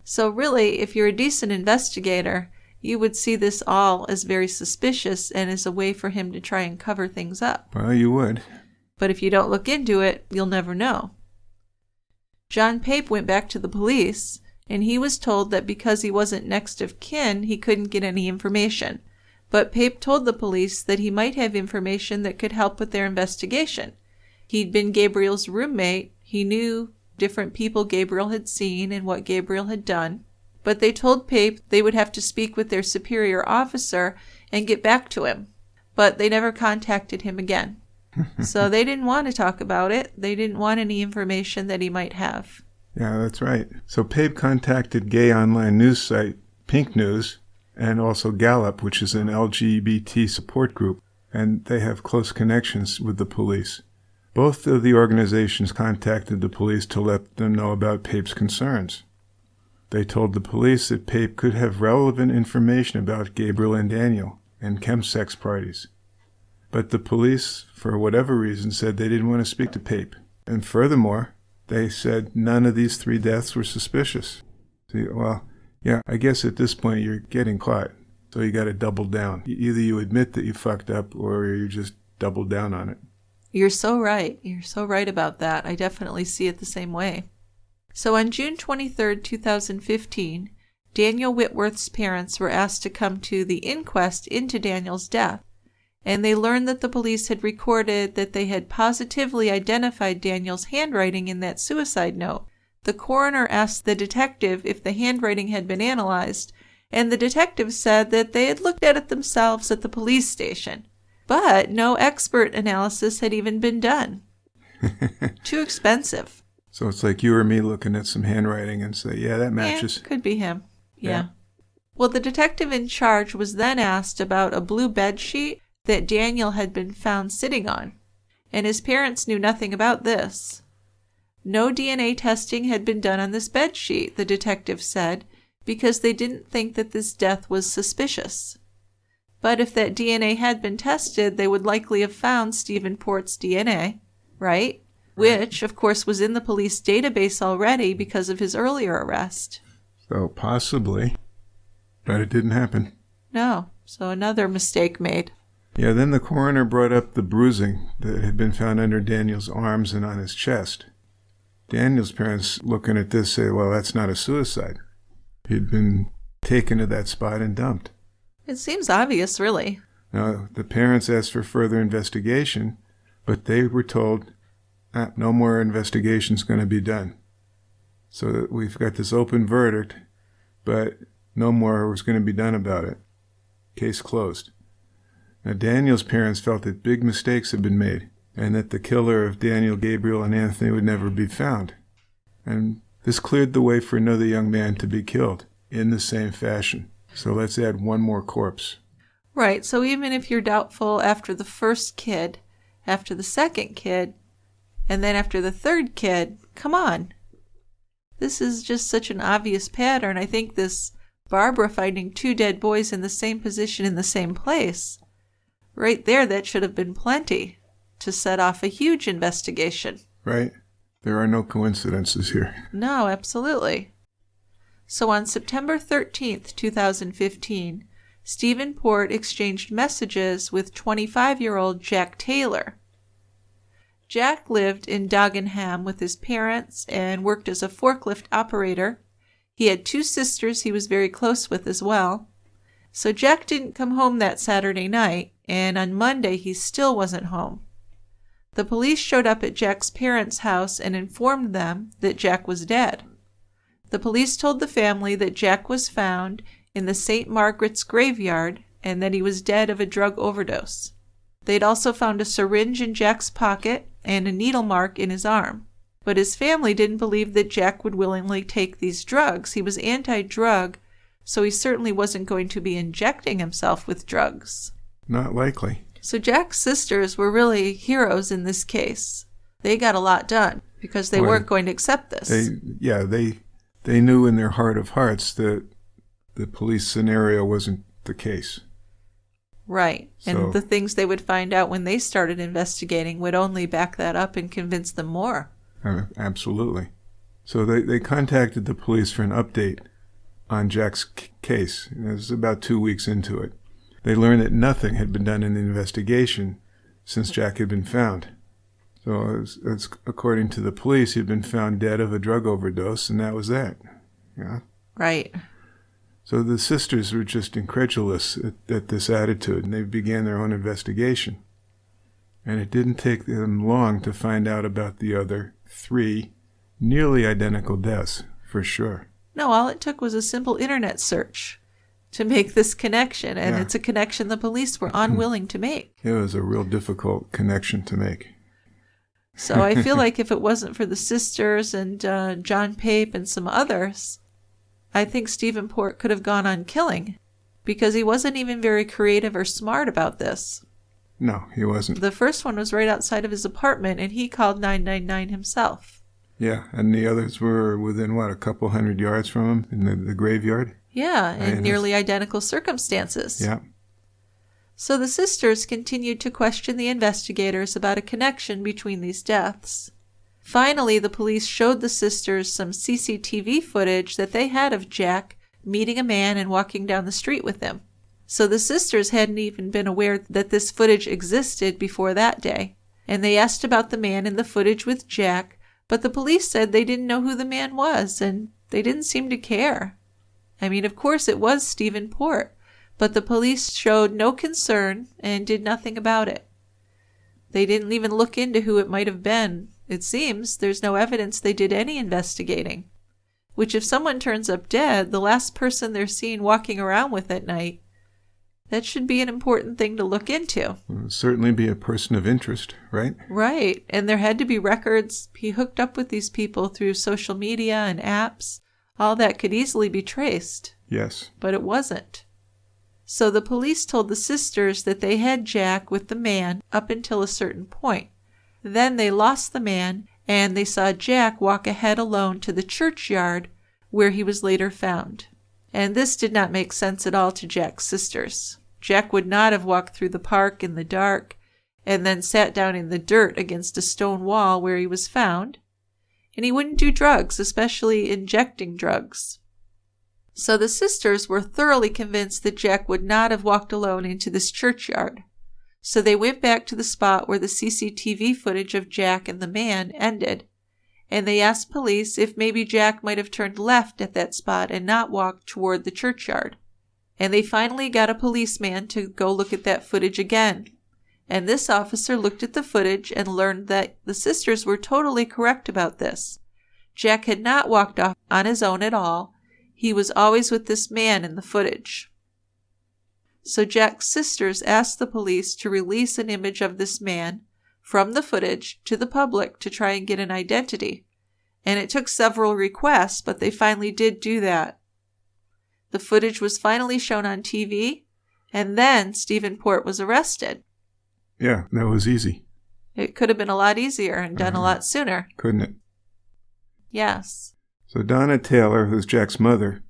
So really, if you're a decent investigator, you would see this all as very suspicious and as a way for him to try and cover things up. Well, you would. But if you don't look into it, you'll never know. John Pape went back to the police, and he was told that because he wasn't next of kin, he couldn't get any information. But Pape told the police that he might have information that could help with their investigation. He'd been Gabriel's roommate. He knew different people Gabriel had seen and what Gabriel had done. But they told Pape they would have to speak with their superior officer and get back to him. But they never contacted him again. So they didn't want to talk about it. They didn't want any information that he might have. Yeah, that's right. So Pape contacted gay online news site Pink News, and also Gallup, which is an LGBT support group, and they have close connections with the police. Both of the organizations contacted the police to let them know about Pape's concerns. They told the police that Pape could have relevant information about Gabriel and Daniel and chemsex parties. But the police, for whatever reason, said they didn't want to speak to Pape. And furthermore, they said none of these 3 deaths were suspicious. See, well, yeah, I guess at this point you're getting caught. So you got to double down. Either you admit that you fucked up or you just double down on it. You're so right. You're so right about that. I definitely see it the same way. So on June 23, 2015, Daniel Whitworth's parents were asked to come to the inquest into Daniel's death, and they learned that the police had recorded that they had positively identified Daniel's handwriting in that suicide note. The coroner asked the detective if the handwriting had been analyzed, and the detective said that they had looked at it themselves at the police station. But no expert analysis had even been done. Too expensive. So it's like you or me looking at some handwriting and say, yeah, that matches. Yeah, could be him. Yeah. Well, the detective in charge was then asked about a blue bed sheet that Daniel had been found sitting on, and his parents knew nothing about this. No DNA testing had been done on this bed sheet, the detective said, because they didn't think that this death was suspicious. But if that DNA had been tested, they would likely have found Stephen Port's DNA, right? Which, of course, was in the police database already because of his earlier arrest. So possibly, but it didn't happen. No, so another mistake made. Yeah, then the coroner brought up the bruising that had been found under Daniel's arms and on his chest. Daniel's parents, looking at this, say, well, that's not a suicide. He'd been taken to that spot and dumped. It seems obvious, really. Now, the parents asked for further investigation, but they were told, no more investigation's going to be done. So we've got this open verdict, but no more was going to be done about it. Case closed. Now, Daniel's parents felt that big mistakes had been made, and that the killer of Daniel, Gabriel, and Anthony would never be found. And this cleared the way for another young man to be killed in the same fashion. So let's add one more corpse. Right, so even if you're doubtful after the first kid, after the second kid, and then after the third kid, come on. This is just such an obvious pattern. I think this Barbara finding 2 dead boys in the same position in the same place, right there, that should have been plenty to set off a huge investigation. Right. There are no coincidences here. No, absolutely. So on September 13th, 2015, Stephen Port exchanged messages with 25-year-old Jack Taylor. Jack lived in Dagenham with his parents and worked as a forklift operator. He had 2 sisters he was very close with as well. So Jack didn't come home that Saturday night, and on Monday he still wasn't home. The police showed up at Jack's parents' house and informed them that Jack was dead. The police told the family that Jack was found in the St. Margaret's graveyard and that he was dead of a drug overdose. They'd also found a syringe in Jack's pocket and a needle mark in his arm. But his family didn't believe that Jack would willingly take these drugs. He was anti-drug, so he certainly wasn't going to be injecting himself with drugs. Not likely. So Jack's sisters were really heroes in this case. They got a lot done because they weren't going to accept this. They knew in their heart of hearts that the police scenario wasn't the case. Right. So, and the things they would find out when they started investigating would only back that up and convince them more. Absolutely. So they contacted the police for an update on Jack's case. It was about 2 weeks into it. They learned that nothing had been done in the investigation since Jack had been found. So it's according to the police, he'd been found dead of a drug overdose, and that was that. Yeah. Right. So the sisters were just incredulous at this attitude, and they began their own investigation. And it didn't take them long to find out about the other 3 nearly identical deaths, for sure. No, all it took was a simple internet search to make this connection, and it's a connection the police were unwilling to make. It was a real difficult connection to make. So I feel like if it wasn't for the sisters and John Pape and some others, I think Stephen Port could have gone on killing, because he wasn't even very creative or smart about this. No, he wasn't. The first one was right outside of his apartment, and he called 999 himself. Yeah, and the others were within, a couple hundred yards from him in the graveyard? Yeah, in nearly identical circumstances. Yeah. So the sisters continued to question the investigators about a connection between these deaths. Finally, the police showed the sisters some CCTV footage that they had of Jack meeting a man and walking down the street with him. So the sisters hadn't even been aware that this footage existed before that day. And they asked about the man in the footage with Jack, but the police said they didn't know who the man was, and they didn't seem to care. I mean, of course it was Stephen Port, but the police showed no concern and did nothing about it. They didn't even look into who it might have been. It seems there's no evidence they did any investigating. Which if someone turns up dead, the last person they're seen walking around with at night, that should be an important thing to look into. It would certainly be a person of interest, right? Right. And there had to be records. He hooked up with these people through social media and apps. All that could easily be traced. Yes. But it wasn't. So the police told the sisters that they had Jack with the man up until a certain point. Then they lost the man, and they saw Jack walk ahead alone to the churchyard where he was later found. And this did not make sense at all to Jack's sisters. Jack would not have walked through the park in the dark and then sat down in the dirt against a stone wall where he was found. And he wouldn't do drugs, especially injecting drugs. So the sisters were thoroughly convinced that Jack would not have walked alone into this churchyard. So they went back to the spot where the CCTV footage of Jack and the man ended, and they asked police if maybe Jack might have turned left at that spot and not walked toward the churchyard. And they finally got a policeman to go look at that footage again. And this officer looked at the footage and learned that the sisters were totally correct about this. Jack had not walked off on his own at all. He was always with this man in the footage. So Jack's sisters asked the police to release an image of this man from the footage to the public to try and get an identity. And it took several requests, but they finally did do that. The footage was finally shown on TV, and then Stephen Port was arrested. Yeah, that was easy. It could have been a lot easier and done a lot sooner. Couldn't it? Yes. So Donna Taylor, who's Jack's mother,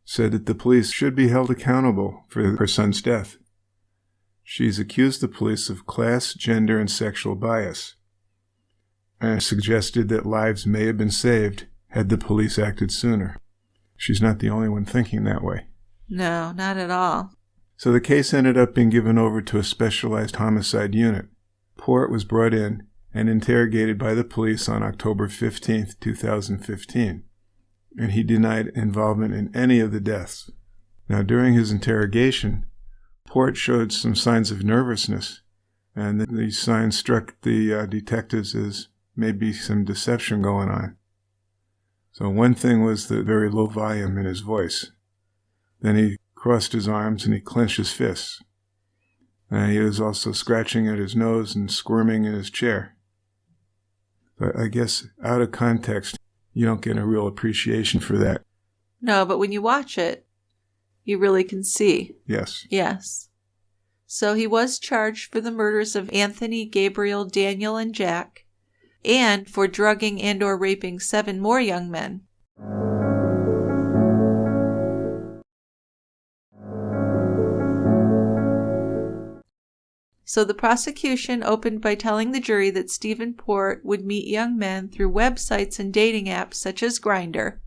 said that the police should be held accountable for her son's death. She's accused the police of class, gender, and sexual bias, and suggested that lives may have been saved had the police acted sooner. She's not the only one thinking that way. No, not at all. So the case ended up being given over to a specialized homicide unit. Port was brought in and interrogated by the police on October 15, 2015. And he denied involvement in any of the deaths. Now, during his interrogation, Port showed some signs of nervousness, and these signs struck the detectives as maybe some deception going on. So one thing was the very low volume in his voice. Then he crossed his arms and he clenched his fists. And he was also scratching at his nose and squirming in his chair. But I guess out of context, you don't get a real appreciation for that. No, but when you watch it, you really can see. Yes. Yes. So he was charged for the murders of Anthony, Gabriel, Daniel, and Jack, and for drugging and or raping 7 more young men. So the prosecution opened by telling the jury that Stephen Port would meet young men through websites and dating apps such as Grindr,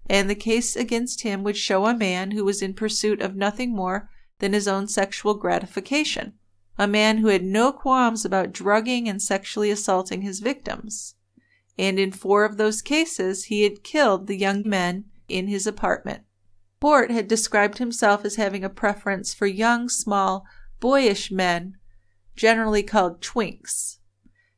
and the case against him would show a man who was in pursuit of nothing more than his own sexual gratification, a man who had no qualms about drugging and sexually assaulting his victims. And in 4 of those cases, he had killed the young men in his apartment. Port had described himself as having a preference for young, small, boyish men, generally called twinks.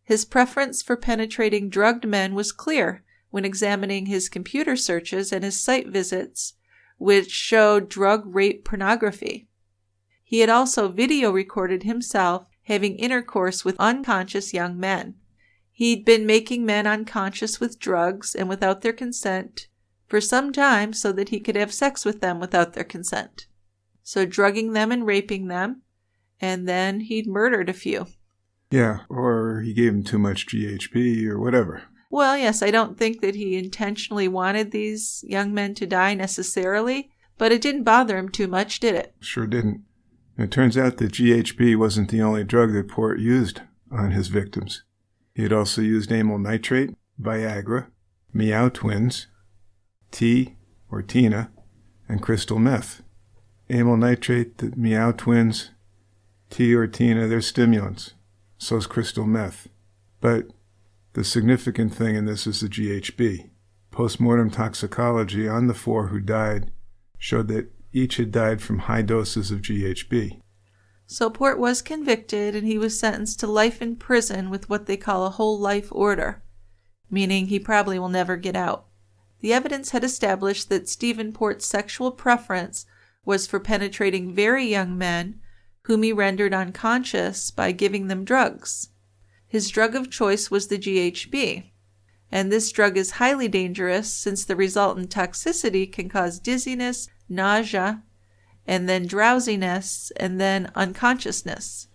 His preference for penetrating drugged men was clear when examining his computer searches and his site visits, which showed drug rape pornography. He had also video recorded himself having intercourse with unconscious young men. He'd been making men unconscious with drugs and without their consent, for some time so that he could have sex with them without their consent. So drugging them and raping them, and then he'd murdered a few. Yeah, or he gave them too much GHB or whatever. Well, yes, I don't think that he intentionally wanted these young men to die necessarily, but it didn't bother him too much, did it? Sure didn't. It turns out that GHB wasn't the only drug that Port used on his victims. He had also used amyl nitrate, Viagra, Meow Twins, T or Tina, and crystal meth. Amyl nitrate, the Meow Twins, T or Tina, they're stimulants. So's crystal meth. But the significant thing in this is the GHB. Postmortem toxicology on the 4 who died showed that each had died from high doses of GHB. So Port was convicted, and he was sentenced to life in prison with what they call a whole life order, meaning he probably will never get out. The evidence had established that Stephen Port's sexual preference was for penetrating very young men whom he rendered unconscious by giving them drugs. His drug of choice was the GHB, and this drug is highly dangerous since the resultant toxicity can cause dizziness, nausea, and then drowsiness, and then unconsciousness,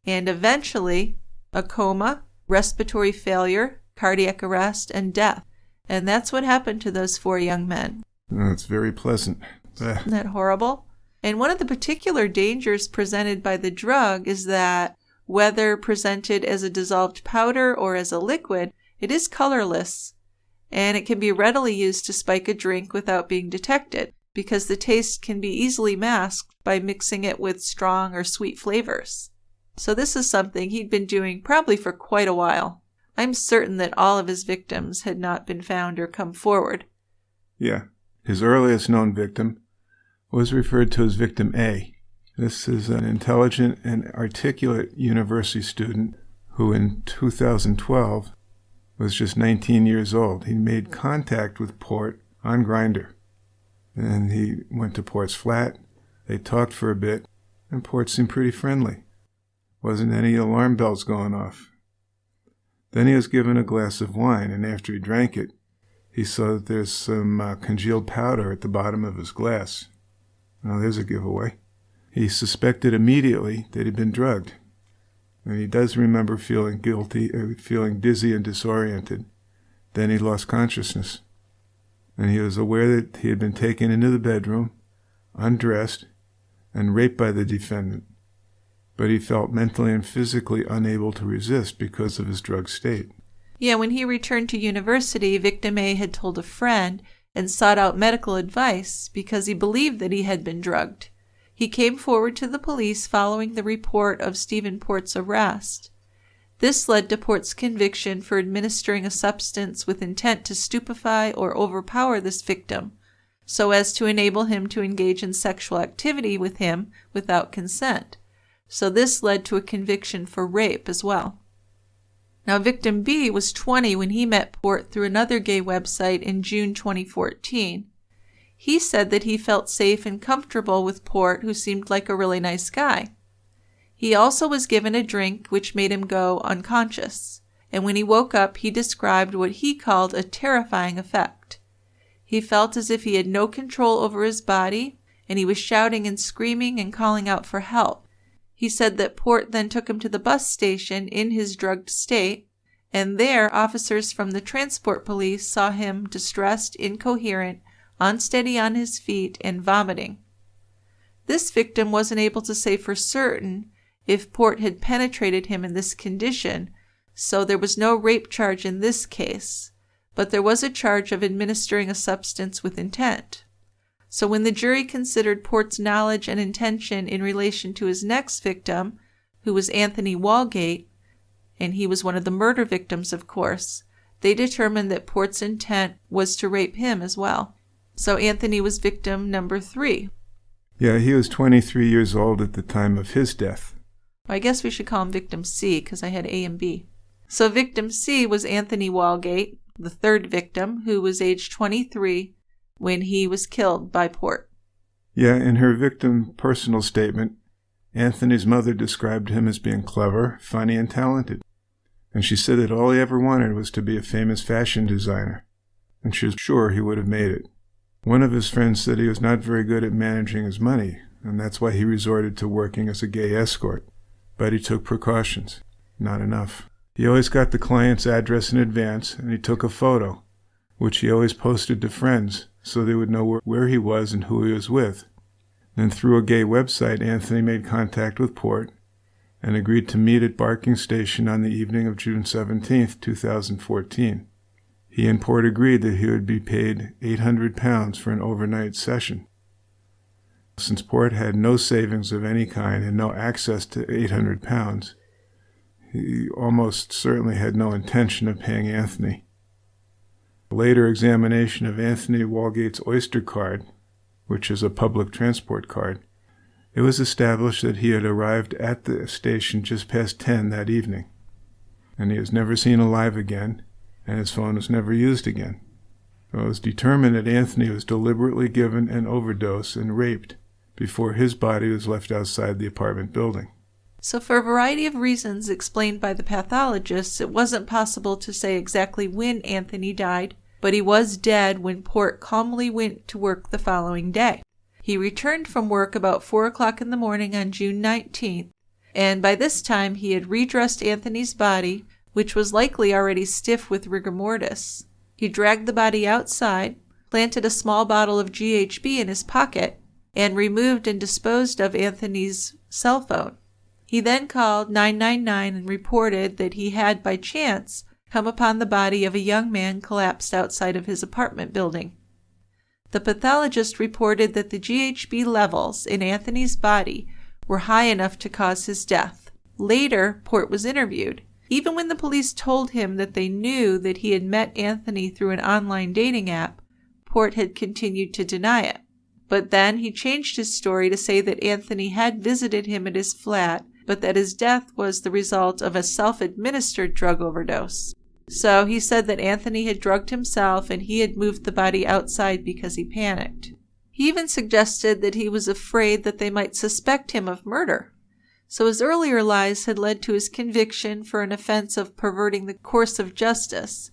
and eventually a coma, respiratory failure, cardiac arrest, and death. And that's what happened to those 4 young men. Oh, it's very pleasant. Isn't that horrible? And one of the particular dangers presented by the drug is that whether presented as a dissolved powder or as a liquid, it is colorless, and it can be readily used to spike a drink without being detected, because the taste can be easily masked by mixing it with strong or sweet flavors. So this is something he'd been doing probably for quite a while. I'm certain that all of his victims had not been found or come forward. Yeah. His earliest known victim was referred to as Victim A. This is an intelligent and articulate university student who in 2012 was just 19 years old. He made contact with Port on Grindr. And he went to Port's flat. They talked for a bit, and Port seemed pretty friendly. Wasn't any alarm bells going off. Then he was given a glass of wine, and after he drank it, he saw that there's some congealed powder at the bottom of his glass. Now, there's a giveaway. He suspected immediately that he'd been drugged. And he does remember feeling feeling dizzy and disoriented. Then he lost consciousness. And he was aware that he had been taken into the bedroom, undressed, and raped by the defendant. But he felt mentally and physically unable to resist because of his drug state. Yeah, when he returned to university, Victim A had told a friend and sought out medical advice because he believed that he had been drugged. He came forward to the police following the report of Stephen Port's arrest. This led to Port's conviction for administering a substance with intent to stupefy or overpower this victim, so as to enable him to engage in sexual activity with him without consent. So this led to a conviction for rape as well. Now, Victim B was 20 when he met Port through another gay website in June 2014. He said that he felt safe and comfortable with Port, who seemed like a really nice guy. He also was given a drink which made him go unconscious, and when he woke up, he described what he called a terrifying effect. He felt as if he had no control over his body, and he was shouting and screaming and calling out for help. He said that Port then took him to the bus station in his drugged state, and there officers from the transport police saw him distressed, incoherent, unsteady on his feet, and vomiting. This victim wasn't able to say for certain if Port had penetrated him in this condition, so there was no rape charge in this case, but there was a charge of administering a substance with intent. So when the jury considered Port's knowledge and intention in relation to his next victim, who was Anthony Wallgate, and he was one of the murder victims, of course, they determined that Port's intent was to rape him as well. So Anthony was victim number 3. Yeah, he was 23 years old at the time of his death. I guess we should call him victim C, because I had A and B. So victim C was Anthony Wallgate, the third victim, who was age 23 when he was killed by Port. Yeah, in her victim personal statement, Anthony's mother described him as being clever, funny, and talented. And she said that all he ever wanted was to be a famous fashion designer, and she was sure he would have made it. One of his friends said he was not very good at managing his money, and that's why he resorted to working as a gay escort. But he took precautions. Not enough. He always got the client's address in advance, and he took a photo, which he always posted to friends so they would know where he was and who he was with. Then through a gay website, Anthony made contact with Port and agreed to meet at Barking Station on the evening of June 17, 2014. He and Port agreed that he would be paid £800 for an overnight session. Since Port had no savings of any kind and no access to £800, he almost certainly had no intention of paying Anthony. A later examination of Anthony Wallgate's Oyster card, which is a public transport card, it was established that he had arrived at the station just past 10 that evening, and he was never seen alive again, and his phone was never used again. It was determined that Anthony was deliberately given an overdose and raped before his body was left outside the apartment building. So for a variety of reasons explained by the pathologists, it wasn't possible to say exactly when Anthony died, but he was dead when Port calmly went to work the following day. He returned from work about 4 o'clock in the morning on June 19th, and by this time he had redressed Anthony's body, which was likely already stiff with rigor mortis. He dragged the body outside, planted a small bottle of GHB in his pocket, and removed and disposed of Anthony's cell phone. He then called 999 and reported that he had, by chance, come upon the body of a young man collapsed outside of his apartment building. The pathologist reported that the GHB levels in Anthony's body were high enough to cause his death. Later, Port was interviewed. Even when the police told him that they knew that he had met Anthony through an online dating app, Port had continued to deny it. But then he changed his story to say that Anthony had visited him at his flat, but that his death was the result of a self-administered drug overdose. So he said that Anthony had drugged himself and he had moved the body outside because he panicked. He even suggested that he was afraid that they might suspect him of murder. So his earlier lies had led to his conviction for an offense of perverting the course of justice.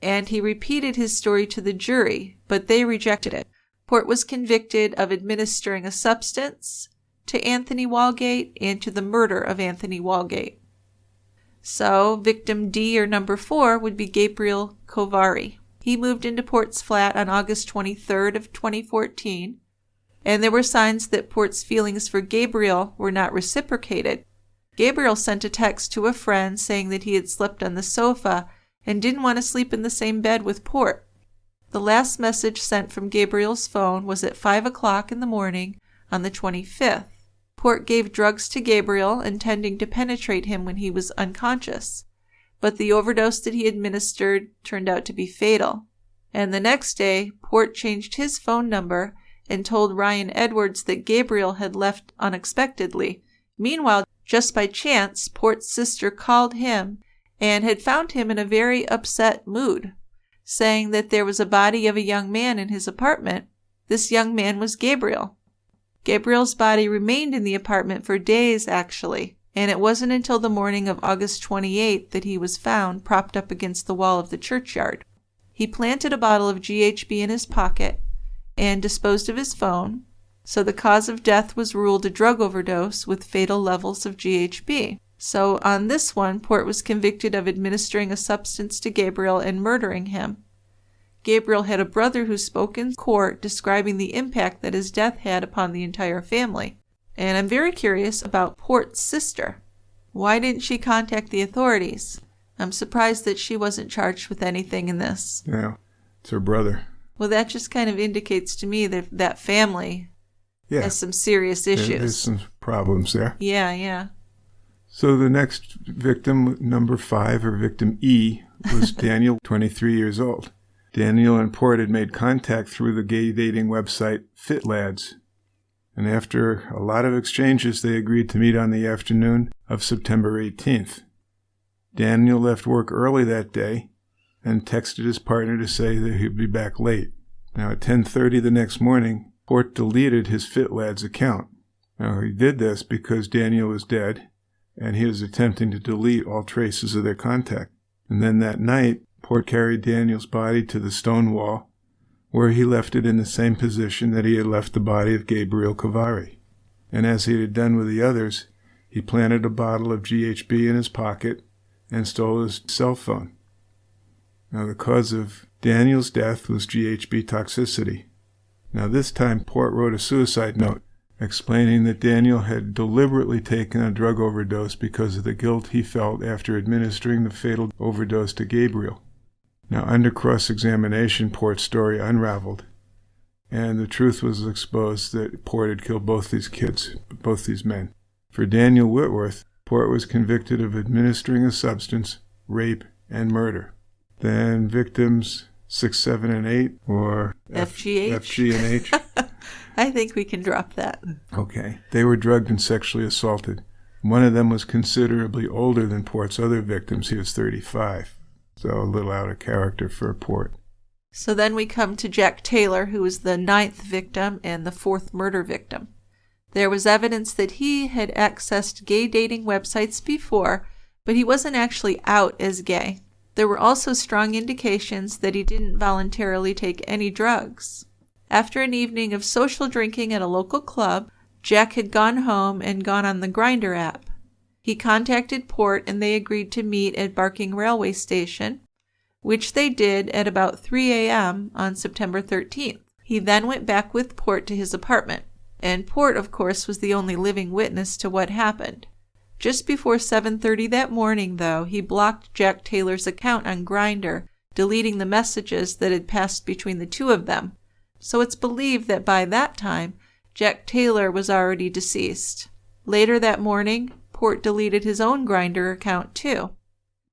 And he repeated his story to the jury, but they rejected it. Port was convicted of administering a substance to Anthony Wallgate and to the murder of Anthony Wallgate. So victim D, or number 4, would be Gabriel Kovari. He moved into Port's flat on August 23rd of 2014, and there were signs that Port's feelings for Gabriel were not reciprocated. Gabriel sent a text to a friend saying that he had slept on the sofa and didn't want to sleep in the same bed with Port. The last message sent from Gabriel's phone was at 5 o'clock in the morning on the 25th. Port gave drugs to Gabriel, intending to penetrate him when he was unconscious, but the overdose that he administered turned out to be fatal. And the next day, Port changed his phone number and told Ryan Edwards that Gabriel had left unexpectedly. Meanwhile, just by chance, Port's sister called him and had found him in a very upset mood, saying that there was a body of a young man in his apartment. This young man was Gabriel. Gabriel's body remained in the apartment for days, actually, and it wasn't until the morning of August 28th that he was found propped up against the wall of the churchyard. He planted a bottle of GHB in his pocket and disposed of his phone, so the cause of death was ruled a drug overdose with fatal levels of GHB. So on this one, Port was convicted of administering a substance to Gabriel and murdering him. Gabriel had a brother who spoke in court describing the impact that his death had upon the entire family. And I'm very curious about Port's sister. Why didn't she contact the authorities? I'm surprised that she wasn't charged with anything in this. Yeah, it's her brother. Well, that just kind of indicates to me that that family has some serious issues. There's some problems there. Yeah. So the next victim, number 5, or victim E, was Daniel, 23 years old. Daniel and Port had made contact through the gay dating website FitLads, and after a lot of exchanges, they agreed to meet on the afternoon of September 18th. Daniel left work early that day and texted his partner to say that he'd be back late. Now at 10:30 the next morning, Port deleted his FitLads account. Now he did this because Daniel was dead, and he was attempting to delete all traces of their contact. And then that night, Port carried Daniel's body to the stone wall where he left it in the same position that he had left the body of Gabriel Kovari. And as he had done with the others, he planted a bottle of GHB in his pocket and stole his cell phone. Now, the cause of Daniel's death was GHB toxicity. Now, this time, Port wrote a suicide note explaining that Daniel had deliberately taken a drug overdose because of the guilt he felt after administering the fatal overdose to Gabriel. Now, under cross-examination, Port's story unraveled, and the truth was exposed that Port had killed both these men. For Daniel Whitworth, Port was convicted of administering a substance, rape, and murder. Then victims 6, 7, and 8, or FGH. FG and H. I think we can drop that. Okay. They were drugged and sexually assaulted. One of them was considerably older than Port's other victims. He was 35, so a little out of character for Port. So then we come to Jack Taylor, who was the 9th victim and the 4th murder victim. There was evidence that he had accessed gay dating websites before, but he wasn't actually out as gay. There were also strong indications that he didn't voluntarily take any drugs. After an evening of social drinking at a local club, Jack had gone home and gone on the Grindr app. He contacted Port and they agreed to meet at Barking Railway Station, which they did at about 3 a.m. on September 13th. He then went back with Port to his apartment, and Port, of course, was the only living witness to what happened. Just before 7:30 that morning, though, he blocked Jack Taylor's account on Grindr, deleting the messages that had passed between the two of them. So it's believed that by that time, Jack Taylor was already deceased. Later that morning, Port deleted his own Grindr account too,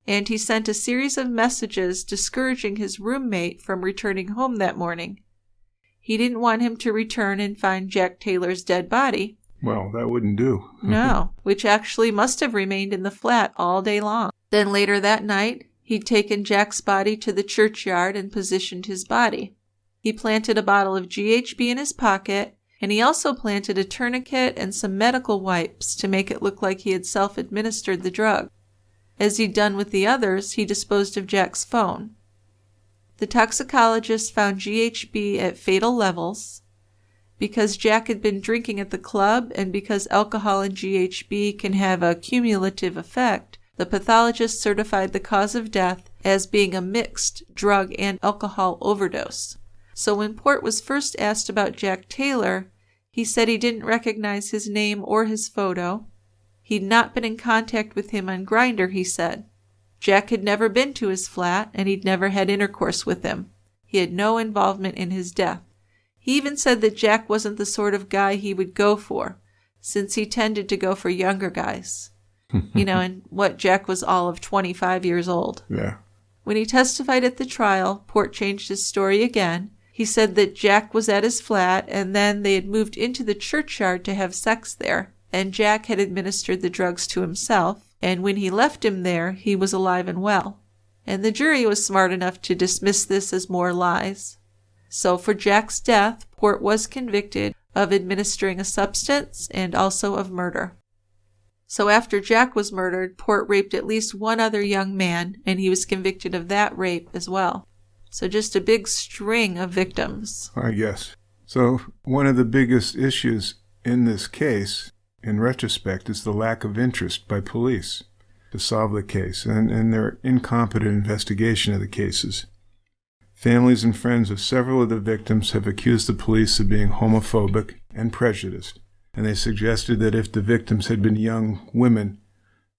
and he sent a series of messages discouraging his roommate from returning home that morning. He didn't want him to return and find Jack Taylor's dead body. Well, that wouldn't do. No, which actually must have remained in the flat all day long. Then later that night, he'd taken Jack's body to the churchyard and positioned his body. He planted a bottle of GHB in his pocket, and he also planted a tourniquet and some medical wipes to make it look like he had self-administered the drug. As he'd done with the others, he disposed of Jack's phone. The toxicologist found GHB at fatal levels. Because Jack had been drinking at the club and because alcohol and GHB can have a cumulative effect, the pathologist certified the cause of death as being a mixed drug and alcohol overdose. So when Port was first asked about Jack Taylor, he said he didn't recognize his name or his photo. He'd not been in contact with him on Grindr, he said. Jack had never been to his flat, and he'd never had intercourse with him. He had no involvement in his death. He even said that Jack wasn't the sort of guy he would go for, since he tended to go for younger guys. And Jack was all of 25 years old. Yeah. When he testified at the trial, Port changed his story again. He said that Jack was at his flat, and then they had moved into the churchyard to have sex there, and Jack had administered the drugs to himself, and when he left him there, he was alive and well. And the jury was smart enough to dismiss this as more lies. So for Jack's death, Port was convicted of administering a substance and also of murder. So after Jack was murdered, Port raped at least one other young man, and he was convicted of that rape as well. So just a big string of victims. I guess. So one of the biggest issues in this case, in retrospect, is the lack of interest by police to solve the case and their incompetent investigation of the cases. Families and friends of several of the victims have accused the police of being homophobic and prejudiced, and they suggested that if the victims had been young women,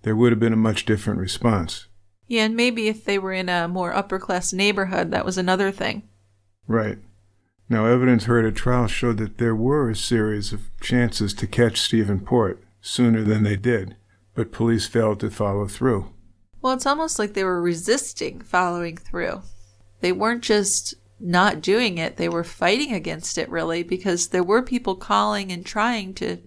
there would have been a much different response. Yeah, and maybe if they were in a more upper-class neighborhood, that was another thing. Right. Now, evidence heard at trial showed that there were a series of chances to catch Stephen Port sooner than they did, but police failed to follow through. Well, it's almost like they were resisting following through. They weren't just not doing it, they were fighting against it, really, because there were people calling and trying to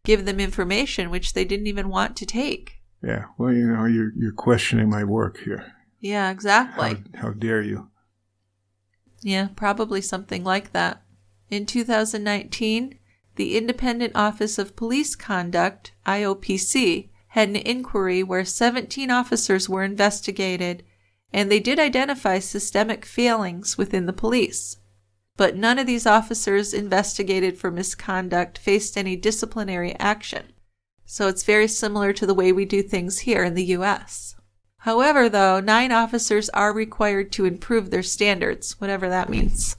give them information which they didn't even want to take. Yeah, well, you're questioning my work here. Yeah, exactly. How dare you? Yeah, probably something like that. In 2019, the Independent Office of Police Conduct, IOPC, had an inquiry where 17 officers were investigated, and they did identify systemic failings within the police. But none of these officers investigated for misconduct faced any disciplinary action. So it's very similar to the way we do things here in the U.S. However, though, 9 officers are required to improve their standards, whatever that means.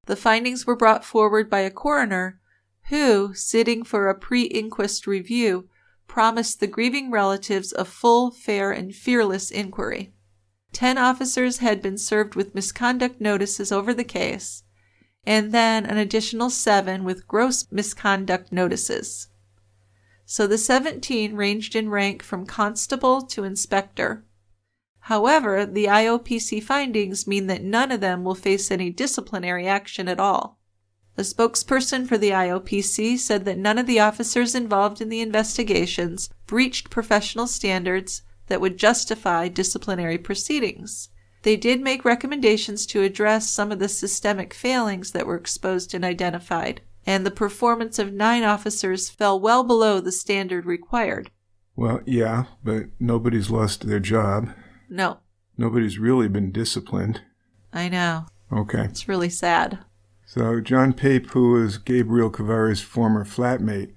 The findings were brought forward by a coroner who, sitting for a pre-inquest review, promised the grieving relatives a full, fair, and fearless inquiry. 10 officers had been served with misconduct notices over the case, and then an additional 7 with gross misconduct notices. So the 17 ranged in rank from constable to inspector. However, the IOPC findings mean that none of them will face any disciplinary action at all. A spokesperson for the IOPC said that none of the officers involved in the investigations breached professional standards that would justify disciplinary proceedings. They did make recommendations to address some of the systemic failings that were exposed and identified, and the performance of 9 officers fell well below the standard required. Well, yeah, but nobody's lost their job. No. Nobody's really been disciplined. I know. Okay. It's really sad. So John Pape, who was Gabriel Kovari's former flatmate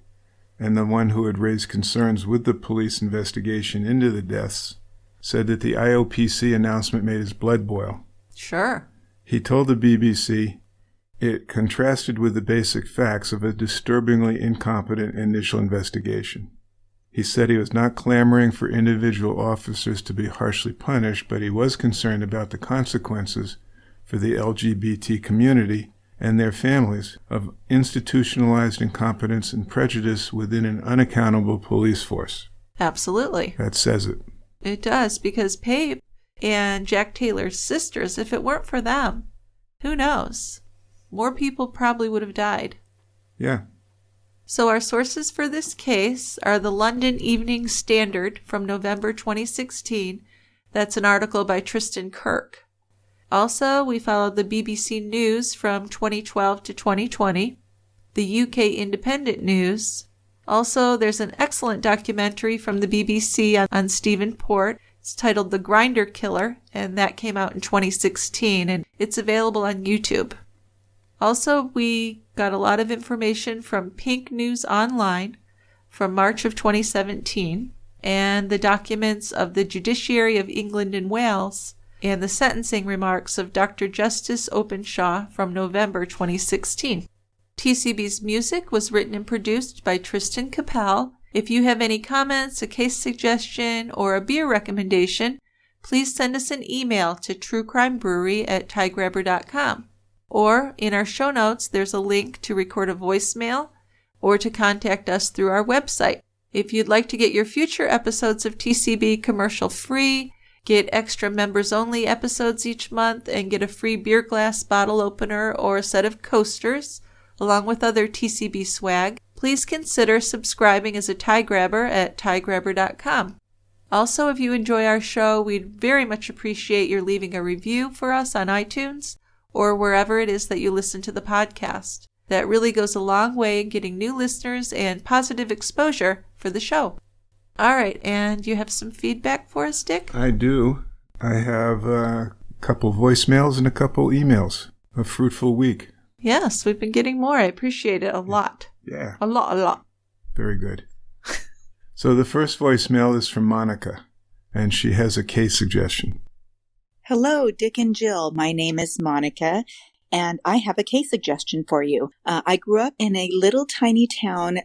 and the one who had raised concerns with the police investigation into the deaths, said that the IOPC announcement made his blood boil. Sure. He told the BBC it contrasted with the basic facts of a disturbingly incompetent initial investigation. He said he was not clamoring for individual officers to be harshly punished, but he was concerned about the consequences for the LGBT community and their families of institutionalized incompetence and prejudice within an unaccountable police force. Absolutely. That says it. It does, because Pape and Jack Taylor's sisters, if it weren't for them, who knows? More people probably would have died. Yeah. So our sources for this case are the London Evening Standard from November 2016. That's an article by Tristan Kirk. Also, we followed the BBC News from 2012 to 2020, the UK Independent News. Also, there's an excellent documentary from the BBC on Stephen Port. It's titled The Grindr Killer, and that came out in 2016, and it's available on YouTube. Also, we got a lot of information from Pink News Online from March of 2017, and the documents of the Judiciary of England and Wales, and the sentencing remarks of Dr. Justice Openshaw from November 2016. TCB's music was written and produced by Tristan Capel. If you have any comments, a case suggestion, or a beer recommendation, please send us an email to truecrimebrewery@tiegrabber.com. Or in our show notes, there's a link to record a voicemail or to contact us through our website. If you'd like to get your future episodes of TCB commercial free, get extra members-only episodes each month, and get a free beer glass bottle opener or a set of coasters, along with other TCB swag, please consider subscribing as a tie grabber at tiegrabber.com. Also, if you enjoy our show, we'd very much appreciate your leaving a review for us on iTunes or wherever it is that you listen to the podcast. That really goes a long way in getting new listeners and positive exposure for the show. All right, and you have some feedback for us, Dick? I do. I have a couple voicemails and a couple emails. A fruitful week. Yes, we've been getting more. I appreciate it a lot. Yeah. A lot. Very good. So the first voicemail is from Monica, and she has a case suggestion. Hello, Dick and Jill. My name is Monica, and I have a case suggestion for you. I grew up in a little tiny town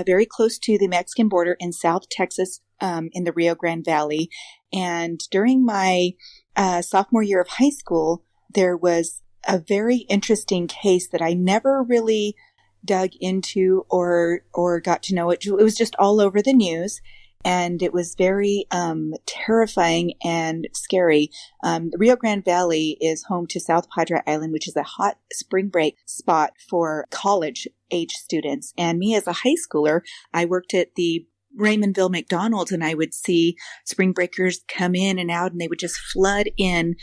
very close to the Mexican border in South Texas in the Rio Grande Valley. And during my sophomore year of high school, there was a very interesting case that I never really dug into or got to know. It was just all over the news. And it was very terrifying and scary. The Rio Grande Valley is home to South Padre Island, which is a hot spring break spot for college-age students. And me as a high schooler, I worked at the Raymondville McDonald's, and I would see spring breakers come in and out, and they would just flood in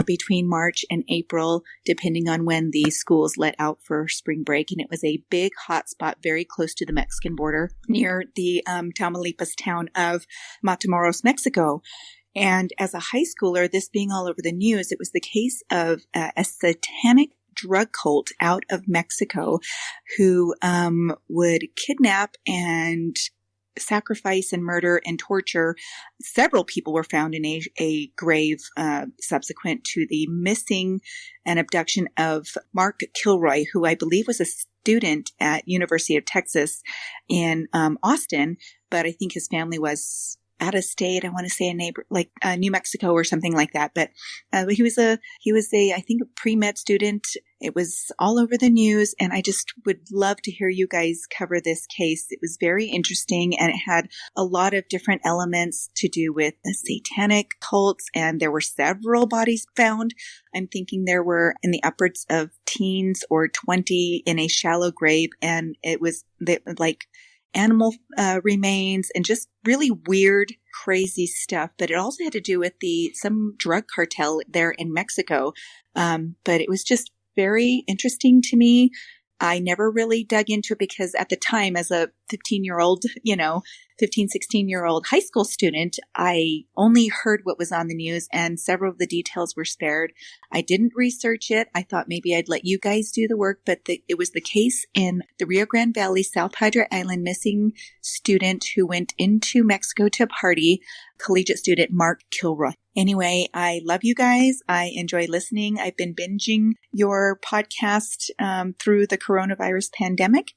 between March and April, depending on when the schools let out for spring break. And it was a big hot spot very close to the Mexican border near the Tamaulipas town of Matamoros, Mexico. And as a high schooler, this being all over the news, it was the case of a satanic drug cult out of Mexico who would kidnap and sacrifice and murder and torture. Several people were found in a grave subsequent to the missing and abduction of Mark Kilroy, who I believe was a student at University of Texas in Austin, but I think his family was out of state. I want to say a neighbor, like New Mexico or something like that. But he was a I think a pre-med student. It was all over the news, and I just would love to hear you guys cover this case. It was very interesting, and it had a lot of different elements to do with the satanic cults, and there were several bodies found. I'm thinking there were in the upwards of teens or 20 in a shallow grave, and it was like animal remains and just really weird, crazy stuff. But it also had to do with some drug cartel there in Mexico. But it was just very interesting to me. I never really dug into it because at the time, as a 16-year-old high school student, I only heard what was on the news and several of the details were spared. I didn't research it. I thought maybe I'd let you guys do the work, but it was the case in the Rio Grande Valley, South Padre Island missing student who went into Mexico to party, collegiate student Mark Kilroy. Anyway, I love you guys. I enjoy listening. I've been binging your podcast through the coronavirus pandemic,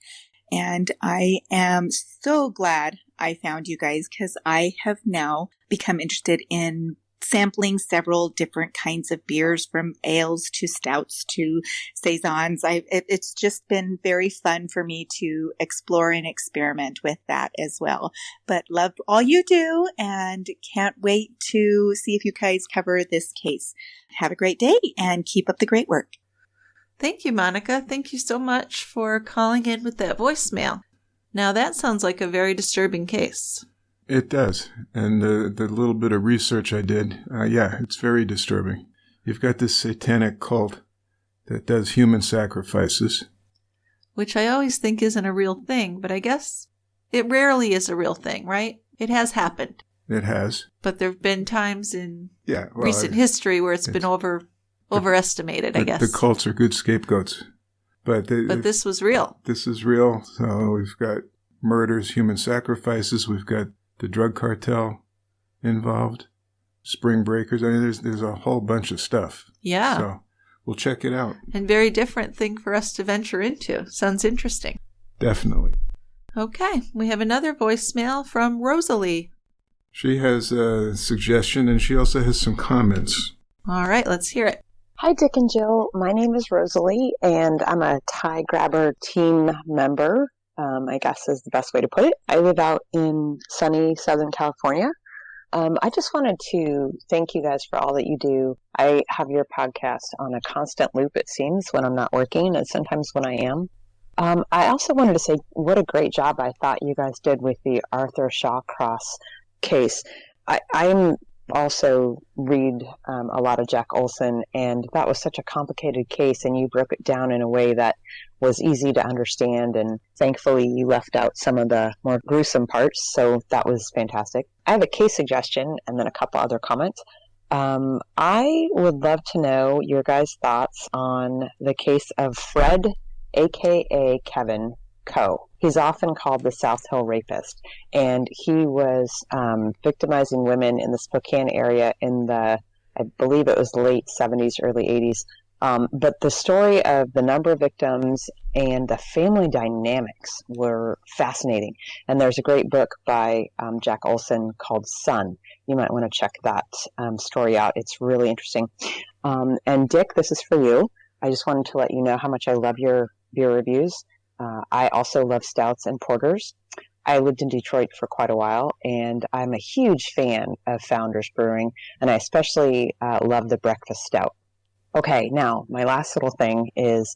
and I am so glad I found you guys because I have now become interested in sampling several different kinds of beers, from ales to stouts to saisons. It's just been very fun for me to explore and experiment with that as well. But love all you do and can't wait to see if you guys cover this case. Have a great day and keep up the great work. Thank you, Monica. Thank you so much for calling in with that voicemail. Now that sounds like a very disturbing case. It does. And the little bit of research I did, it's very disturbing. You've got this satanic cult that does human sacrifices. Which I always think isn't a real thing, but I guess it rarely is a real thing, right? It has happened. It has. But there have been times in recent history where it's been overestimated, I guess. The cults are good scapegoats. But this was real. This is real. So we've got murders, human sacrifices. We've got the drug cartel involved, spring breakers. I mean, there's a whole bunch of stuff. Yeah. So we'll check it out. And very different thing for us to venture into. Sounds interesting. Definitely. Okay. We have another voicemail from Rosalie. She has a suggestion, and she also has some comments. All right. Let's hear it. Hi, Dick and Jill. My name is Rosalie, and I'm a Tie Grabber team member. I guess is the best way to put it. I live out in sunny Southern California. I just wanted to thank you guys for all that you do. I have your podcast on a constant loop, it seems, when I'm not working, and sometimes when I am. I also wanted to say what a great job I thought you guys did with the Arthur Shawcross case. I'm also read a lot of Jack Olson, and that was such a complicated case, and you broke it down in a way that was easy to understand, and thankfully you left out some of the more gruesome parts, so that was fantastic. I have a case suggestion and then a couple other comments. I would love to know your guys' thoughts on the case of Fred, aka Kevin Coe. He's often called the South Hill Rapist, and he was victimizing women in the Spokane area in I believe it was late 70s, early 80s. But the story of the number of victims and the family dynamics were fascinating. And there's a great book by Jack Olson called Son. You might want to check that story out. It's really interesting. And Dick, this is for you. I just wanted to let you know how much I love your beer reviews. I also love stouts and porters. I lived in Detroit for quite a while, and I'm a huge fan of Founders Brewing, and I especially love the breakfast stout. Okay, now, my last little thing is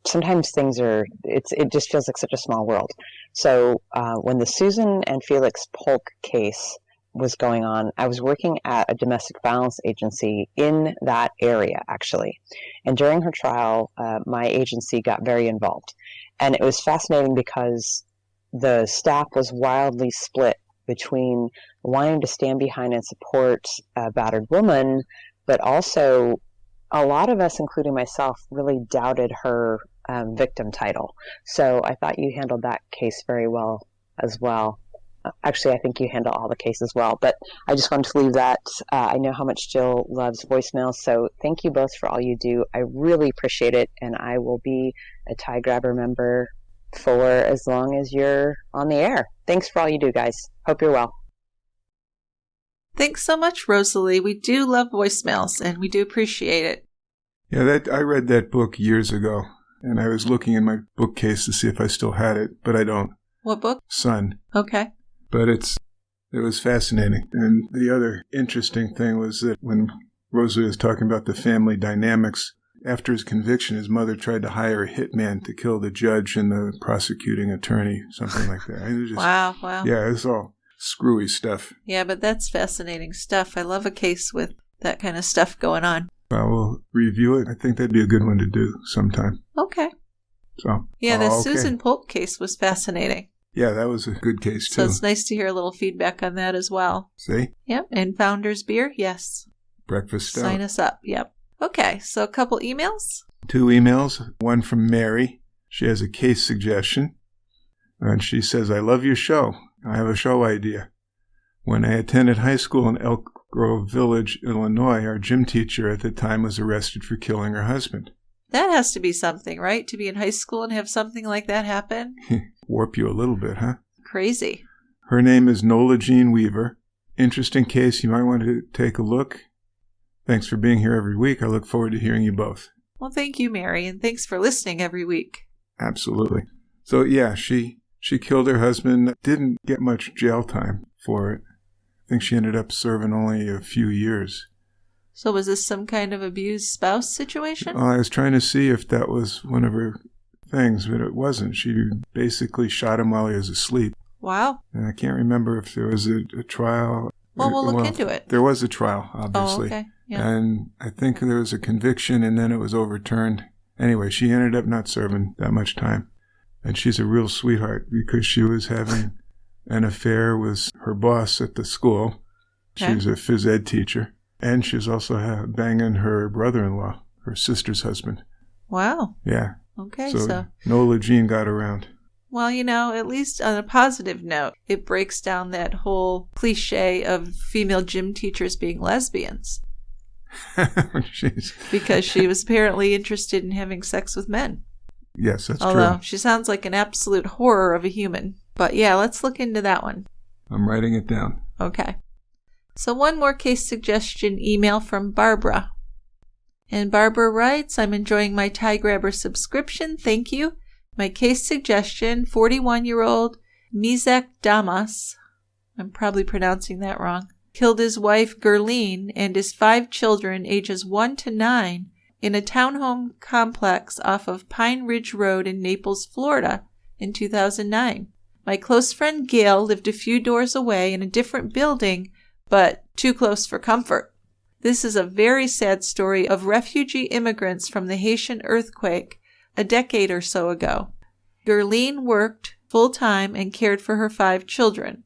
sometimes it just feels like such a small world. So when the Susan and Felix Polk case was going on, I was working at a domestic violence agency in that area, actually. And during her trial, my agency got very involved. And it was fascinating because the staff was wildly split between wanting to stand behind and support a battered woman, but also a lot of us, including myself, really doubted her victim title. So I thought you handled that case very well as well. Actually, I think you handle all the cases well, but I just wanted to leave that. I know how much Jill loves voicemails, so thank you both for all you do. I really appreciate it, and I will be a Tie Grabber member for as long as you're on the air. Thanks for all you do, guys. Hope you're well. Thanks so much, Rosalie. We do love voicemails, and we do appreciate it. Yeah, I read that book years ago, and I was looking in my bookcase to see if I still had it, but I don't. What book? Son. Okay. But it was fascinating. And the other interesting thing was that when Rosalie was talking about the family dynamics, after his conviction, his mother tried to hire a hitman to kill the judge and the prosecuting attorney, something like that. It was just, wow. Yeah, it was all screwy stuff. Yeah, but that's fascinating stuff. I love a case with that kind of stuff going on. Well, we'll review it. I think that'd be a good one to do sometime. Okay. So. Yeah, the Susan Polk case was fascinating. Yeah, that was a good case, too. So it's nice to hear a little feedback on that as well. See? Yep. And Founder's Beer, yes. Breakfast Stout. Sign us up, yep. Okay, so a couple emails. 2 emails. One from Mary. She has a case suggestion. And she says, I love your show. I have a show idea. When I attended high school in Elk Grove Village, Illinois, our gym teacher at the time was arrested for killing her husband. That has to be something, right? To be in high school and have something like that happen? Warp you a little bit, huh? Crazy. Her name is Nola Jean Weaver. Interesting case. You might want to take a look. Thanks for being here every week. I look forward to hearing you both. Well, thank you, Mary, and thanks for listening every week. Absolutely. So, yeah, she killed her husband. Didn't get much jail time for it. I think she ended up serving only a few years. So was this some kind of abused spouse situation? I was trying to see if that was one of her things, but it wasn't. She basically shot him while he was asleep. Wow. And I can't remember if there was a trial. Well, we'll look into it. There was a trial, obviously. Oh, okay. Yeah. And I think there was a conviction, and then it was overturned. Anyway, she ended up not serving that much time. And she's a real sweetheart because she was having an affair with her boss at the school. Okay. She was a phys ed teacher. And she was also banging her brother-in-law, her sister's husband. Wow. Yeah. Okay, so Nola Jean got around. Well, at least on a positive note, it breaks down that whole cliche of female gym teachers being lesbians. Jeez. Because she was apparently interested in having sex with men. Yes, that's true. Although she sounds like an absolute horror of a human. But yeah, let's look into that one. I'm writing it down. Okay. So one more case suggestion email from Barbara. And Barbara writes, I'm enjoying my Tie Grabber subscription. Thank you. My case suggestion, 41-year-old Mizek Damas, I'm probably pronouncing that wrong, killed his wife Gerline and his 5 children ages 1 to 9 in a townhome complex off of Pine Ridge Road in Naples, Florida in 2009. My close friend Gail lived a few doors away in a different building, but too close for comfort. This is a very sad story of refugee immigrants from the Haitian earthquake a decade or so ago. Gerline worked full-time and cared for her 5 children,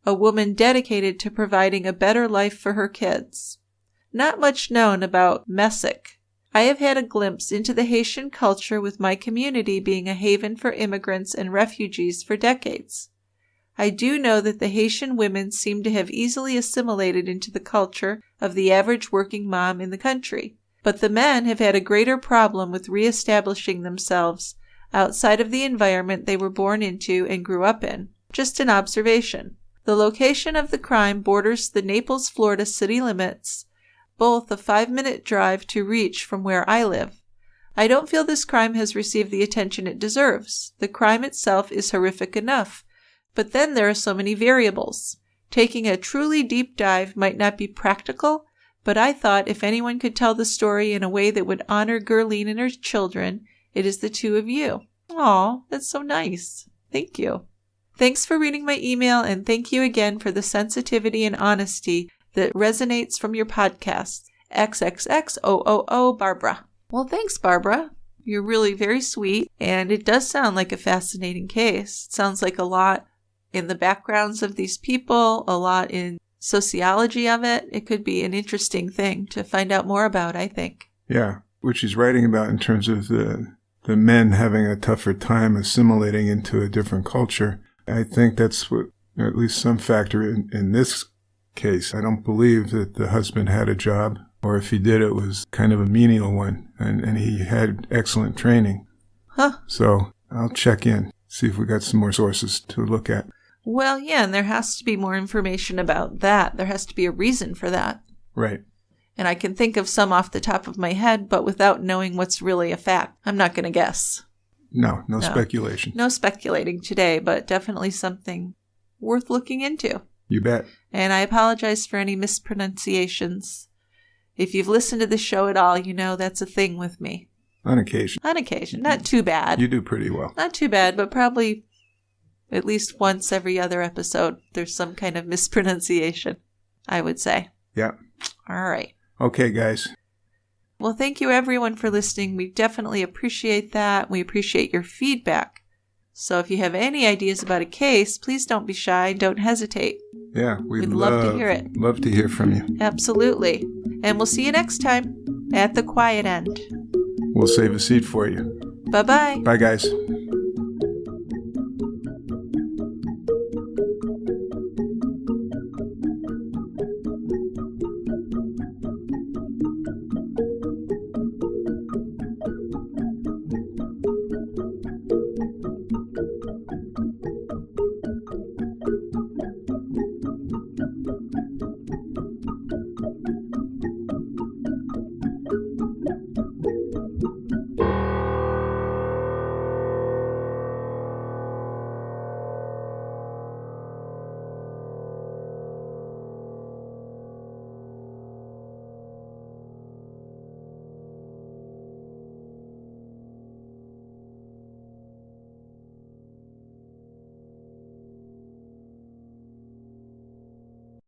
a woman dedicated to providing a better life for her kids. Not much known about Messick. I have had a glimpse into the Haitian culture with my community being a haven for immigrants and refugees for decades. I do know that the Haitian women seem to have easily assimilated into the culture of the average working mom in the country, but the men have had a greater problem with reestablishing themselves outside of the environment they were born into and grew up in. Just an observation. The location of the crime borders the Naples, Florida city limits, both a 5-minute drive to reach from where I live. I don't feel this crime has received the attention it deserves. The crime itself is horrific enough, but then there are so many variables. Taking a truly deep dive might not be practical, but I thought if anyone could tell the story in a way that would honor Gerline and her children, it is the 2 of you. Aw, that's so nice. Thank you. Thanks for reading my email, and thank you again for the sensitivity and honesty that resonates from your podcast. XXXOOO Barbara. Well, thanks, Barbara. You're really very sweet, and it does sound like a fascinating case. It sounds like a lot in the backgrounds of these people, a lot in sociology of it. It could be an interesting thing to find out more about, I think. Yeah, which he's writing about in terms of the men having a tougher time assimilating into a different culture. I think that's what, or at least some factor in this case. I don't believe that the husband had a job, or if he did, it was kind of a menial one, and he had excellent training. Huh. So I'll check in, see if we got some more sources to look at. Well, yeah, and there has to be more information about that. There has to be a reason for that. Right. And I can think of some off the top of my head, but without knowing what's really a fact, I'm not going to guess. No speculation. No speculating today, but definitely something worth looking into. You bet. And I apologize for any mispronunciations. If you've listened to the show at all, you know that's a thing with me. On occasion. On occasion. Not too bad. You do pretty well. Not too bad, but probably at least once every other episode, there's some kind of mispronunciation, I would say. Yeah. All right. Okay, guys. Well, thank you everyone for listening. We definitely appreciate that. We appreciate your feedback. So if you have any ideas about a case, please don't be shy. Don't hesitate. Yeah, we'd love to hear it. Love to hear from you. Absolutely. And we'll see you next time at the quiet end. We'll save a seat for you. Bye-bye. Bye, guys.